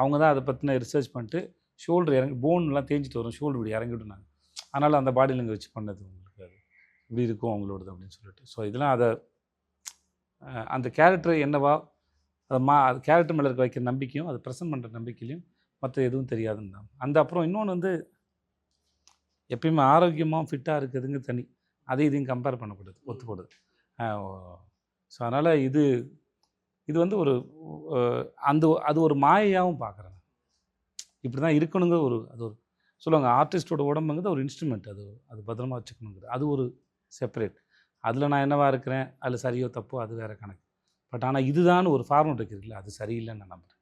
அவங்க தான் அதை பற்றின ரிசர்ச் பண்ணிட்டு ஷோல்டர் இறங்கி போன்லாம் தேஞ்சிட்டு வரும், ஷோல்டர் இப்படி இறங்கி விட்டுனாங்க. அதனால் அந்த பாடியில் இங்கே வச்சு பண்ணது உங்களுக்கு அது இப்படி இருக்கும் அவங்களோடது அப்படின்னு சொல்லிட்டு. ஸோ இதெல்லாம் அதை அந்த கேரக்டர் என்னவா அது கேரக்டர் மேலே இருக்க வைக்கிற நம்பிக்கையும் அது ப்ரெசென்ட் பண்ணுற நம்பிக்கையிலையும் மற்ற எதுவும் தெரியாதுன்னு தான். அந்த அப்புறம் இன்னொன்று வந்து எப்பயுமே ஆரோக்கியமாக ஃபிட்டாக இருக்கிறதுங்க தனி, அதையும் இதையும் கம்பேர் பண்ணக்கூடாது, ஒத்துக்கூடாது. ஸோ அதனால் இது வந்து ஒரு அது ஒரு மாயையாகவும் பார்க்குறேன். இப்படி தான் இருக்கணுங்கிற அது ஒரு சொல்லுவாங்க, ஆர்டிஸ்டோட உடம்புங்கிறது ஒரு இன்ஸ்ட்ருமெண்ட், அது பத்திரமா வச்சுக்கணுங்கிறது அது ஒரு செப்பரேட். அதில் நான் என்னவா இருக்கிறேன், அதில் சரியோ தப்போ அது வேறு கணக்கு. பட் ஆனால் இதுதான் ஒரு ஃபார்மெட் இருக்குதுல்ல, அது சரியில்லைன்னு நான் நம்புகிறேன்.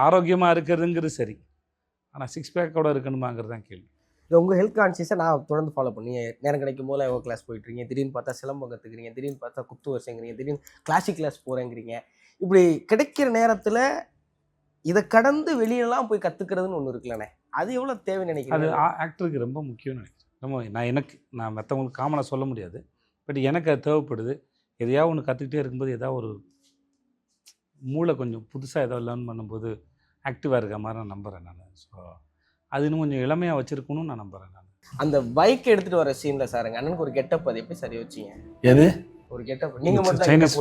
ஆரோக்கியமாக இருக்கிறதுங்கிறது சரி, ஆனால் 6 பேக்கோட இருக்கணுமாங்கிறது தான் கேள்வி. உங்கள் ஹெல்த் கான்சியஸை நான் தொடர்ந்து ஃபாலோ பண்ணி நேரம் கிடைக்கும் போது யோகா கிளாஸ் போயிட்டுருக்கீங்க, திடீர்னு பார்த்தா சிலம்பம் கற்றுக்குறீங்க, திடீர்னு பார்த்தா குத்து வரிசைங்கிறீங்க, திடீர்னு கிளாசிக் கிளாஸ் போகிறேங்கிறீங்க. இப்படி கிடைக்கிற நேரத்தில் இதை கடந்து வெளியெல்லாம் போய் கற்றுக்கிறதுன்னு ஒன்று இருக்குல்லண்ணே, அது எவ்வளோ தேவை நினைக்கிறேன்? அது ஆக்டருக்கு ரொம்ப முக்கியம்னு நினைக்கிறேன். நான் மற்றவங்களுக்கு காமனாக சொல்ல முடியாது, பட் எனக்கு அது தேவைப்படுது. எதையாவது ஒன்று கற்றுக்கிட்டே இருக்கும்போது ஏதாவது ஒரு மூளை கொஞ்சம் புதுசாக ஏதாவது லேர்ன் பண்ணும்போது ஆக்டிவாக இருக்க மாதிரி நான் நம்புகிறேன் நான். ஸோ அது இன்னும் கொஞ்சம் இளமையாக வச்சுருக்கணும்னு நான் நம்புகிறேன் நான். அந்த பைக் எடுத்துகிட்டு வர சீனில் சாருங்க அண்ணனுக்கு ஒரு கெட்டப், அது எப்படி சரி வச்சிங்க? எது ஒரு கெட்டப் நீங்கள் மட்டும் சைனீஸ்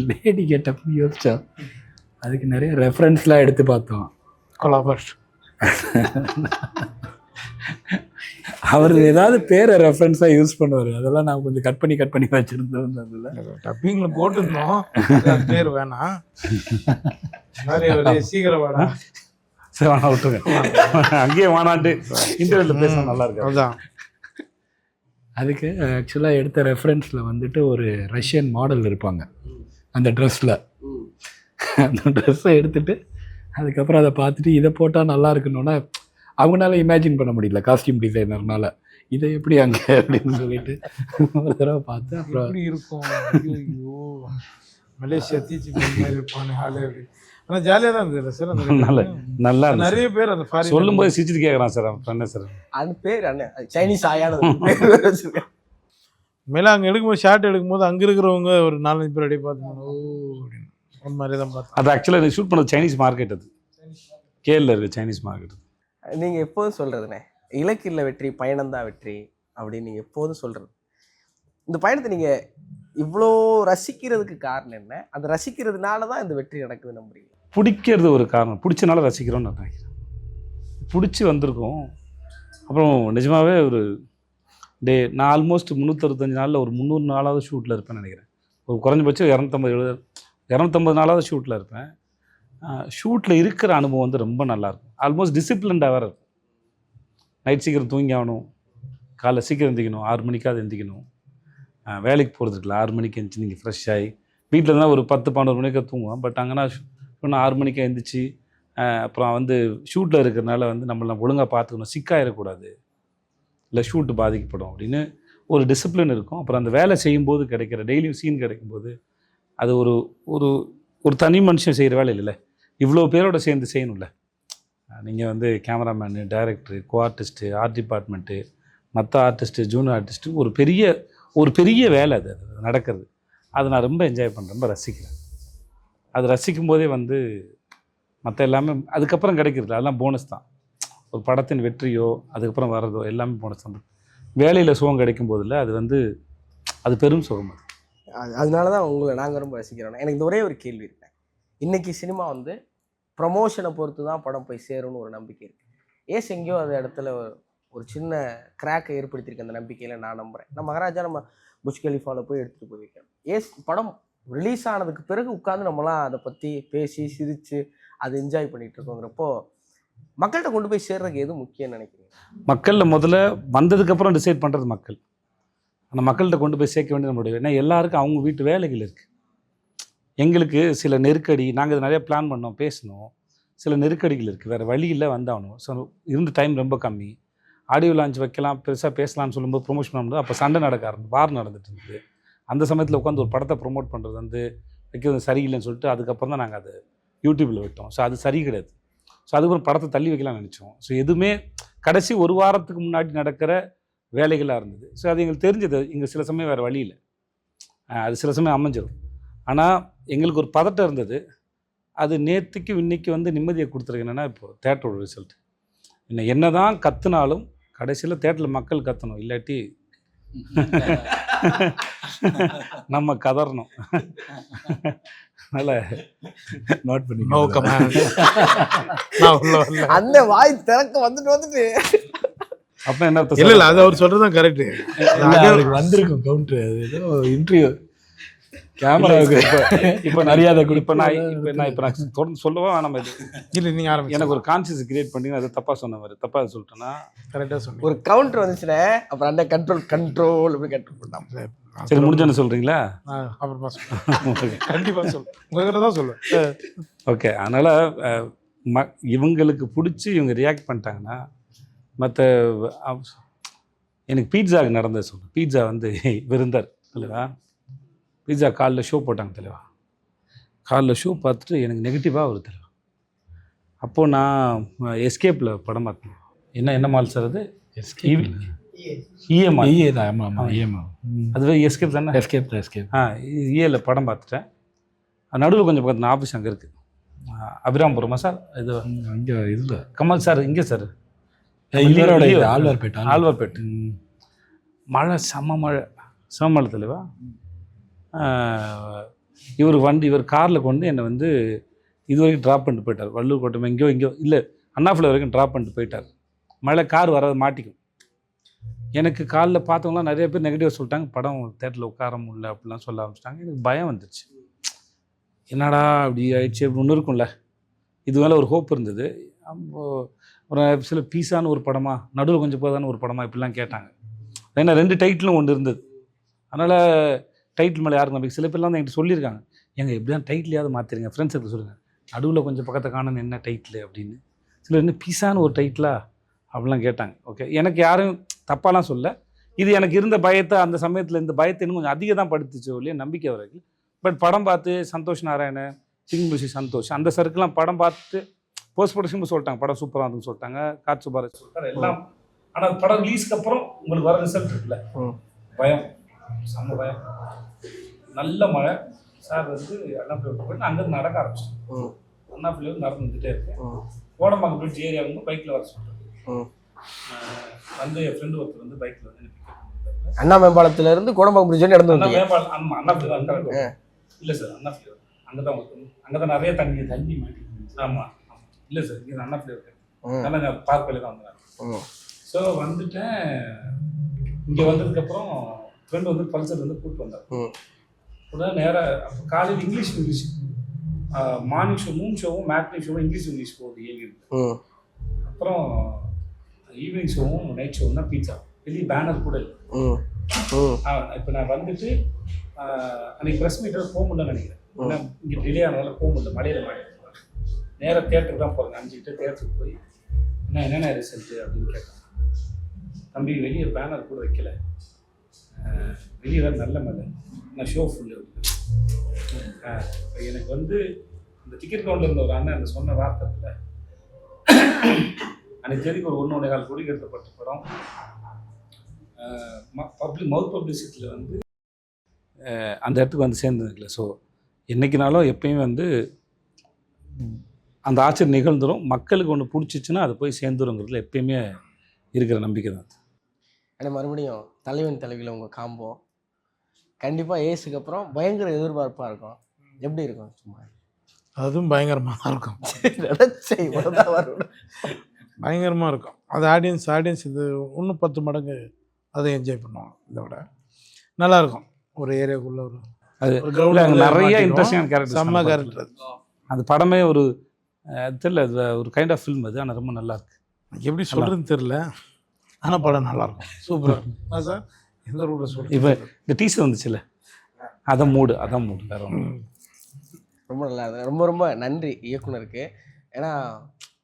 லேடி கெட்டப் யோசிச்சா அதுக்கு நிறைய ரெஃபரன்ஸ்லாம் எடுத்து பார்த்தோம். கொலாபர் அவர் ஏதாவது பேரை ரெஃபரன்ஸாக யூஸ் பண்ணுவார், அதெல்லாம் நான் கொஞ்சம் கட் பண்ணி வச்சுருந்தோம். அதில் டப்பிங்கில் போட்டிருந்தோம், பேர் வேணாம், சீக்கிரம் வேணாம், சரி வேணா விட்டுருங்க, அங்கேயே வேணான்ட்டு இன்டர்வியூவில் பேச நல்லா இருக்கு. அதுதான் அதுக்கு ஆக்சுவலாக எடுத்த ரெஃபரன்ஸில் வந்துட்டு ஒரு ரஷ்யன் மாடல் இருப்பாங்க அந்த ட்ரெஸ்ஸில். அந்த ட்ரெஸ்ஸை எடுத்துகிட்டு அதுக்கப்புறம் அதை பார்த்துட்டு இதை போட்டால் நல்லா இருக்கணும்னா அவங்களால இமேஜின் பண்ண முடியல, காஸ்டியூம் டிசைனர்னால இதை எப்படி அங்கே அப்படின்னு சொல்லிட்டு ஒரு தடவை பார்த்து அப்புறம் எப்படி இருக்கும். ஐயோ மலேசியா தீச்சி மாதிரி இருப்பானே ஆளு. ஆனால் ஜாலியாக தான் இருந்தது சார். நல்லா நிறைய பேர் அந்த சொல்லும்போது சிரிச்சுட்டு கேட்குறான் சார். என்ன சார் அந்த பேர் அண்ணன் சைனீஸ் ஆயான மேலே அங்கே எடுக்கும்போது ஷார்ட் எடுக்கும்போது அங்கே இருக்கிறவங்க ஒரு 4-5 பேர் அப்படியே பார்த்துக்கணும், ஓ அப்படின்னு ஒரு மாதிரி தான் பார்த்தேன். அது ஆக்சுவலாக ஷூட் பண்ணது சைனீஸ் மார்க்கெட், அது கேரளில் இருக்குது சைனீஸ் மார்க்கெட். நீங்கள் எப்போதும் சொல்கிறதுண்ணே, இலக்கில் வெற்றி பயணம்தான் வெற்றி அப்படின்னு நீங்கள் எப்போதும் சொல்கிறது. இந்த பயணத்தை நீங்கள் இவ்வளோ ரசிக்கிறதுக்கு காரணம் என்ன? அந்த ரசிக்கிறதுனால தான் இந்த வெற்றி நடக்குது நம்புறீங்க? பிடிக்கிறது ஒரு காரணம், பிடிச்சனால ரசிக்கிறோன்னு நான் நினைக்கிறேன். பிடிச்சி வந்திருக்கோம். அப்புறம் நிஜமாகவே ஒரு நான் ஆல்மோஸ்ட் 365 நாளில் ஒரு 300 நாளாவது ஷூட்டில் இருப்பேன்னு நினைக்கிறேன். ஒரு குறைஞ்சபட்சம் 250 நாளாவது ஷூட்டில் இருப்பேன். ஷூட்டில் இருக்கிற அனுபவம் வந்து ரொம்ப நல்லாயிருக்கும். ஆல்மோஸ்ட் டிசிப்ளின்டாக வேறு இருக்கும். நைட் சீக்கிரம் தூங்கி ஆகணும், காலைல சீக்கிரம் எந்திக்கணும், 6 மணிக்காவது எந்திக்கணும். வேலைக்கு போகிறதுக்குல 6 மணிக்கு எழுந்துச்சு நீங்கள் ஃப்ரெஷ் ஆகி வீட்டில் இருந்தால் ஒரு 10-12 மணிக்கு தூங்குவோம். பட் அங்கேனா 6 மணிக்கு எழுந்திரிச்சு அப்புறம் வந்து ஷூட்டில் இருக்கிறனால வந்து நம்மளை ஒழுங்காக பார்த்துக்கணும், சிக்காயிடக்கூடாது, இல்லை ஷூட்டு பாதிக்கப்படும் அப்படின்னு ஒரு டிசிப்ளின் இருக்கும். அப்புறம் அந்த வேலை செய்யும்போது கிடைக்கிற டெய்லியும் சீன் கிடைக்கும்போது அது ஒரு ஒரு ஒரு தனி மனுஷன் செய்கிற வேலை இல்லைல்ல, இவ்வளோ பேரோட சேர்ந்து செய்யணும்ல. நீங்கள் வந்து கேமராமேனு, டைரக்டரு, கோ ஆர்டிஸ்ட்டு, ஆர்ட் டிபார்ட்மெண்ட்டு, மற்ற ஆர்டிஸ்ட்டு, ஜூனியர் ஆர்டிஸ்ட்டு, ஒரு பெரிய வேலை அது நடக்கிறது. அதை நான் ரொம்ப என்ஜாய் பண்ணுறேன், ரொம்ப ரசிக்கிறேன். அது ரசிக்கும் போதே வந்து மற்ற எல்லாமே அதுக்கப்புறம் கிடைக்கிறது அதெல்லாம் போனஸ் தான். ஒரு படத்தின் வெற்றியோ அதுக்கப்புறம் வர்றதோ எல்லாமே போனஸ் தான். வேலையில் சுகம் கிடைக்கும் போதில்ல, அது வந்து அது பெரும் சுகம். அதனால தான் உங்களை நாங்கள் ரொம்ப ரசிக்கிறோம். எனக்கு இந்த ஒரே ஒரு கேள்வி இருக்கேன். இன்றைக்கி சினிமா வந்து ப்ரமோஷனை பொறுத்து தான் படம் போய் சேரும்னு ஒரு நம்பிக்கை இருக்குது. ஏஸ் எங்கேயோ அந்த இடத்துல ஒரு சின்ன கிராக்கை ஏற்படுத்தியிருக்க அந்த நம்பிக்கையில் நான் நம்புகிறேன். நம்ம மகாராஜா நம்ம புஜ் கலிஃபாவில் போய் எடுத்துகிட்டு போய் வைக்கணும். ஏஸ் படம் ரிலீஸ் ஆனதுக்கு பிறகு உட்காந்து நம்மளாம் அதை பற்றி பேசி சிரித்து அதை என்ஜாய் பண்ணிகிட்டு இருக்கோங்கிறப்போ மக்கள்கிட்ட கொண்டு போய் சேர்றதுக்கு எது முக்கியம்னு நினைக்கிறீங்க? மக்களில் முதல்ல வந்ததுக்கப்புறம் டிசைட் பண்ணுறது மக்கள். அந்த மக்கள்கிட்ட கொண்டு போய் சேர்க்க வேண்டிய நம்மளுடைய, ஏன்னா எல்லாருக்கும் அவங்க வீட்டு வேலைகள் இருக்குது. எங்களுக்கு சில நெருக்கடி, நாங்கள் இது நிறைய பிளான் பண்ணோம், பேசணும், சில நெருக்கடிகள் இருக்குது, வேறு வழியில் வந்தாகணும். ஸோ இருந்த டைம் ரொம்ப கம்மி. ஆடியோ லான்ச் வைக்கலாம், பெருசாக பேசலாம்னு சொல்லும்போது ப்ரொமோஷன் பண்ணும்போது அப்போ சண்டை நடக்க வார் நடந்துட்டு இருந்தது. அந்த சமயத்தில் உட்காந்து ஒரு படத்தை ப்ரொமோட் பண்ணுறது வந்து வைக்கிறது சரியில்லைன்னு சொல்லிட்டு அதுக்கப்புறம் தான் நாங்கள் அதை யூடியூப்பில் விட்டோம். ஸோ அது சரி கிடையாது. ஸோ அதுக்கப்புறம் படத்தை தள்ளி வைக்கலாம்னு நினச்சோம். ஸோ எதுவுமே கடைசி ஒரு வாரத்துக்கு முன்னாடி நடக்கிற வேலைகளாக இருந்தது. ஸோ அது எங்களுக்கு தெரிஞ்சது. இங்கே சில சமயம் வேறு வழி இல்லை, அது சில சமயம் அமைஞ்சிடும். ஆனால் எங்களுக்கு ஒரு பதட்டம் இருந்தது. அது நேற்றுக்கு இன்னைக்கு வந்து நிம்மதியை கொடுத்துருக்கு. என்னென்னா இப்போது தேட்டரோட ரிசல்ட் என்ன தான் கற்றுனாலும் கடைசியில் தேட்டரில் மக்கள் கத்தணும், இல்லாட்டி நம்ம கதறணும். அதனால் நோட் பண்ணி அந்த வாய் திறக்க வந்துட்டு அப்போ என்ன அர்த்தம்? இல்லை அது அவர் சொல்கிறது தான் கரெக்டு. வந்திருக்கும் கவுண்டர், அது ஏதோ இன்டர்வியூ கேமராவுக்கு இப்போ மரியாதை இப்போ நான் தொடர்ந்து சொல்லவா வேணாம்? இது இல்லை நீங்கள் ஆரம்பிச்சு. எனக்கு ஒரு கான்சியஸ் கிரியேட் பண்ணி அதை தப்பாக சொன்ன மாதிரி தப்பாக சொல்லிட்டேன்னா கரெக்டாக சொன்னேன். ஒரு கவுண்டர் வந்துச்சுன்னா அப்புறம் அந்த கண்ட்ரோல் எப்படி கண்ட்ரோல் பண்ணலாம்? சரி, முடிஞ்சோன்னு சொல்கிறீங்களா? அப்புறமா சொல்லுங்கள், கண்டிப்பாக சொல்லுங்கள், உங்கள்கிட்ட தான் சொல்லுவேன். ஓகே. அதனால் இவங்களுக்கு பிடிச்சி இவங்க ரியாக்ட் பண்ணிட்டாங்கன்னா மற்ற எனக்கு பீட்சாவுக்கு நடந்தது சொல்லுங்கள். பீட்சா வந்து விருந்தார் இல்லைவா? பீட்சா காலில் ஷோ போட்டாங்க தலைவா. காலில் ஷோ பார்த்துட்டு எனக்கு நெகட்டிவாக ஒரு தலைவா. அப்போது நான் எஸ்கேப்பில் படம் பார்த்தேன். என்ன மால் சார் அது? இஎம்ஐ. அதுவே எஸ்கேப் தானே? எஸ்கேப். இஏல படம் பார்த்துட்டேன். நடுவில் கொஞ்சம் பக்கத்தில் ஆஃபீஸ் அங்கே இருக்குது, அபிராம்புரமா சார்? இது இங்கே இல்லை, கமல் சார் இங்கே சார், ஆழ்வார்பேட்டு. மழை, செம்ம மழை தலைவா. இவர் காரில் கொண்டு என்னை வந்து இது வரைக்கும் ட்ராப் பண்ணிட்டு போயிட்டார். வள்ளூர் கோட்டம் எங்கேயோ இல்லை, அண்ணாஃபில் வரைக்கும் ட்ராப் பண்ணிட்டு போயிட்டார். மழை, கார் வராது, மாட்டிக்கும். எனக்கு காலில் பார்த்தவங்களாம் நிறைய பேர் நெகட்டிவாக சொல்லிட்டாங்க. படம் தேட்டரில் உட்கார முடியல அப்படிலாம் சொல்ல ஆரம்பிச்சிட்டாங்க. எனக்கு பயம் வந்துடுச்சு. என்னடா அப்படி ஆயிடுச்சு அப்படி ஒன்று இருக்கும்ல. இது மேலே ஒரு ஹோப் இருந்தது. ஒரு சில பீஸான ஒரு படமா, நடுவில் கொஞ்சம் போதான ஒரு படமா இப்படிலாம் கேட்டாங்க. ஏன்னா 2 டைட்டிலும் ஒன்று இருந்தது. அதனால் டைட்டில் மேலே யாருக்கு நம்பிக்கை? சில பேர்லாம் தான் என்கிட்ட சொல்லியிருக்காங்க, எங்கள் எப்படியா டைட்டிலையாவது மாற்றிடுங்க, ஃப்ரெண்ட்ஸ் எடுத்து சொல்லுங்கள், நடுவில் கொஞ்சம் பக்கத்தை காணணும், என்ன டைட்டில் அப்படின்னு. சிலர் என்ன பீஸான ஒரு டைட்டிலா அப்படிலாம் கேட்டாங்க. ஓகே, எனக்கு யாரும் தப்பாலாம் சொல்ல. இது எனக்கு இருந்த பயத்தை, அந்த சமயத்தில் இந்த பயத்தை இன்னும் கொஞ்சம் அதிகம் தான் படுத்துச்சு இல்லையா, நம்பிக்கை வரைக்கும். பட் படம் பார்த்து சந்தோஷ் நாராயண, சிங்முஷி சந்தோஷ், அந்த சர்க்கெலாம் படம் பார்த்துட்டு போஸ்ட் ப்ரொடக்ஷன் சொல்லிட்டாங்க படம் சூப்பராக இருந்துன்னு சொல்லிட்டாங்க. காட் சுபாராஜ் சொல்லிட்டாரு எல்லாம். ஆனால் படம் ரிலீஸ்க்கு அப்புறம் உங்களுக்கு வர ரிசல்ட் இருக்குல்ல, பயம், செம்ம பயம். நல்ல மழை சார் வந்து அண்ணாப்பிள்ளை போயிட்டு அங்கேருந்து நடக்க ஆரம்பிச்சோம். அண்ணாப்பிள்ளையும் நடந்து வந்துகிட்டே இருக்கேன். கோடம்பாக்கம் பிரிட்ஜ் ஏரியா வந்து பைக்கில் வர சொல்லிட்டு வந்து என் ஃப்ரெண்டு ஒருத்தர் வந்து பைக்கில் வந்து அண்ணா மேம்பாலத்துல இருந்து கோடம்பாக்கம் பிரிட்ஜ் நடந்து வந்தீங்க? ஆமாம், அண்ணாப்பிள்ளை தான் கரெக்ட். இல்லை சார், அண்ணாப்பிள்ளை அங்கே தான் நிறைய தண்ணி மாட்டி. ஆமாம் இல்லை சார், இங்கே அண்ணாப்பிள்ளை இருக்கேன். அதனால் நான் பார்க்கல தான் வந்தேன். ஸோ வந்துட்டேன். இங்கே வந்ததுக்கப்புறம் ஃப்ரெண்டு வந்து பல்சர் வந்து கூப்பிட்டு வந்தார். உடனே நேராக அப்போ காலையில் இங்கிலீஷ் மார்னிங் ஷோ 3 ஷோவும் மேட்னிங் ஷோவும் இங்கிலீஷ் போகுது ஏவியில். அப்புறம் ஈவினிங் ஷோவும் நைட் ஷோவும் தான் பீட்சா. வெளியே பேனர் கூட இல்லை. இப்போ நான் வந்துட்டு அன்றைக்கி ப்ரெஸ் மீட்டர் போக முடியலன்னு நினைக்கிறேன். ஏன்னா இங்கே டிலே ஆனதால போக முடியல, மழையில் மாட்டிட்டு நேராக தேட்டருக்கு தான் போகிறேன். 5 தேட்டருக்கு போய் என்னென்ன ரிசல்ட்டு அப்படின்னு கேட்டேன். தம்பி வெளியே பேனர் கூட வைக்கல, வெளியே வேறு நல்ல மழை, நான் ஷோ ஃபுல்லு. எனக்கு வந்து இந்த டிக்கெட் கவுண்டில் இருந்த ஒரு அண்ணன் அந்த சொன்ன வார்த்தை அன்றைக்கு தேதிக்கு ஒரு 1.25 கோடி எடுத்தப்பட்ட படம் மவுத் பப்ளிசிட்டியில் வந்து அந்த இடத்துக்கு வந்து சேர்ந்ததில்லை. ஸோ என்றைக்குனாலும் எப்பயும் வந்து அந்த ஆச்சரியம் நிகழ்ந்துடும். மக்களுக்கு ஒன்று பிடிச்சிச்சின்னா அது போய் சேர்ந்துருங்கிறதுல எப்பயுமே இருக்கிற நம்பிக்கை தான். ஆனால் மறுபடியும் தலைவன் தலைவியில் உங்கள் காம்போ கண்டிப்பாக ஏசுக்கு அப்புறம் பயங்கர எதிர்பார்ப்பாக இருக்கும். எப்படி இருக்கும்? சும்மா அதுவும் பயங்கரமாக தான் இருக்கும். நினச்சேன் இவ்வளோதான் வரும். பயங்கரமாக இருக்கும். அது ஆடியன்ஸ் இது இன்னும் 10 மடங்கு அதை என்ஜாய் பண்ணுவாங்க. இதை விட நல்லாயிருக்கும். ஒரு ஏரியாவுக்குள்ளே அது நிறைய இன்ட்ரெஸ்டிங்கான கேரக்டர், செம்ம கேரக்டர். அந்த படமே ஒரு தெரியல, அது ஒரு கைண்ட் ஆஃப் ஃபில்ம் அது. ஆனால் ரொம்ப நல்லாயிருக்கு. எப்படி சொல்கிறதுன்னு தெரில, ஆனால் படம் நல்லாயிருக்கும். சூப்பராக சார். எந்த ரூட்டில் சொல்கிறேன். இப்போ இந்த டீசர் வந்துச்சுல்ல, அதான் மூடு வேறு ஒன்று. ரொம்ப நல்லா இருந்தது. ரொம்ப ரொம்ப நன்றி இயக்குனருக்கு. ஏன்னா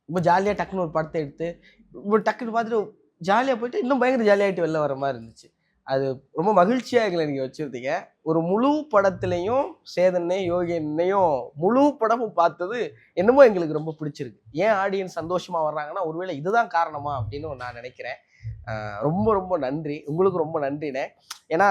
ரொம்ப ஜாலியாக டக்குன்னு ஒரு படத்தை எடுத்து ரொம்ப டக்குன்னு பார்த்துட்டு ஜாலியாக போயிட்டு இன்னும் பயங்கர ஜாலியாகிட்டு வெளில வர மாதிரி இருந்துச்சு. அது ரொம்ப மகிழ்ச்சியாக எங்களை நீங்கள் வச்சுருந்தீங்க. ஒரு முழு படத்துலையும் சேதனை யோகியனையும் முழு படமும் பார்த்தது என்னமோ எங்களுக்கு ரொம்ப பிடிச்சிருக்கு. ஏன் ஆடியன்ஸ் சந்தோஷமாக வர்றாங்கன்னா ஒருவேளை இதுதான் காரணமா அப்படின்னு நான் நினைக்கிறேன். ரொம்ப ரொம்ப நன்றி. உங்களுக்கு ரொம்ப நன்றிண்ணே. ஏன்னா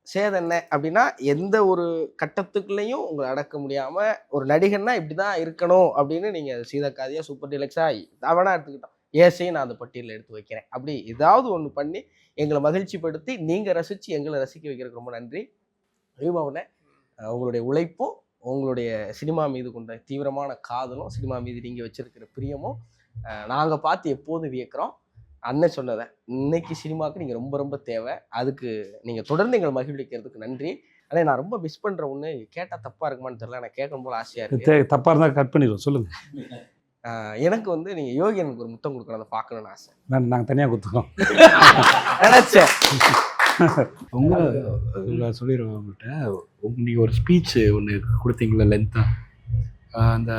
சேதனை அப்படின்னா எந்த ஒரு கட்டத்துக்குள்ளேயும் உங்களை அடக்க முடியாமல் ஒரு நடிகர்னா இப்படி தான் இருக்கணும் அப்படின்னு நீங்கள் சீதக்காதியாக சூப்பர் டீலக்ஸாக அவனா எடுத்துக்கிட்டோம். ஏசையும் நான் அந்த பட்டியலில் எடுத்து வைக்கிறேன். அப்படி ஏதாவது ஒன்று பண்ணி எங்களை மகிழ்ச்சிப்படுத்தி நீங்கள் ரசித்து எங்களை ரசிக்க வைக்கிறதுக்கு ரொம்ப நன்றி. ரீமாவுண்ணே, உங்களுடைய உழைப்பும் உங்களுடைய சினிமா மீது கொண்ட தீவிரமான காதலும் சினிமா மீது நீங்கள் வச்சிருக்கிற பிரியமும் நாங்கள் பார்த்து எப்போதும் வியக்கிறோம். அண்ணன் சொன்னதை இன்னைக்கு சினிமாவுக்கு நீங்கள் ரொம்ப ரொம்ப தேவை. அதுக்கு நீங்கள் தொடர்ந்து எங்களை மகிழ்விக்கிறதுக்கு நன்றி. ஆனால் நான் ரொம்ப மிஸ் பண்ணுற ஒன்று கேட்டால் தப்பாக இருக்குமான்னு தெரியல, எனக்கு கேட்கணும் போல் ஆசையாக இருக்குது. தப்பாக இருந்தால் கட் பண்ணிடுவோம், சொல்லுங்கள். எனக்கு வந்து நீங்கள் யோகி எனக்கு ஒரு முத்தம் கொடுக்கணும், அதை பார்க்கணுன்னு ஆசை. நாங்கள் தனியாக கொடுத்துக்கோம் நினச்சேன். உங்களை சொல்லிடுவேன் உங்கள்கிட்ட. நீங்கள் ஒரு ஸ்பீச் ஒன்று கொடுத்தீங்களா லென்த்தாக, அந்த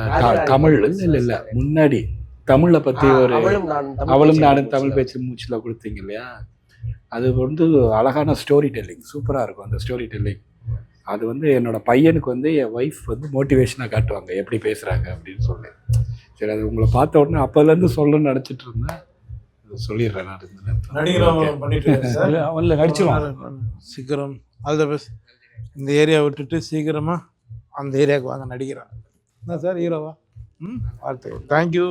தமிழ் இல்லை முன்னாடி தமிழை பற்றி ஒரு அவளும் நானும் தமிழ் பேச்சு மூச்சில் கொடுத்தீங்க இல்லையா, அது வந்து அழகான ஸ்டோரி டெல்லிங், சூப்பராக இருக்கும் அந்த ஸ்டோரி டெல்லிங். அது வந்து என்னோடய பையனுக்கு வந்து என் ஒய்ஃப் வந்து மோட்டிவேஷனாக காட்டுவாங்க எப்படி பேசுகிறாங்க அப்படின்னு சொல்லி. சரி, அது உங்களை பார்த்த உடனே அப்போலேருந்து சொல்லணும்னு நினச்சிட்டு இருந்தேன். சொல்லிடுறேன் நான் நடிச்சிருவான் சீக்கிரம். All the best. இந்த ஏரியா விட்டுட்டு சீக்கிரமாக அந்த ஏரியாவுக்கு வாங்க நடிக்கிறேன். என்ன சார் ஹீரோவா? வாழ்த்துக்கள். தேங்க்யூ.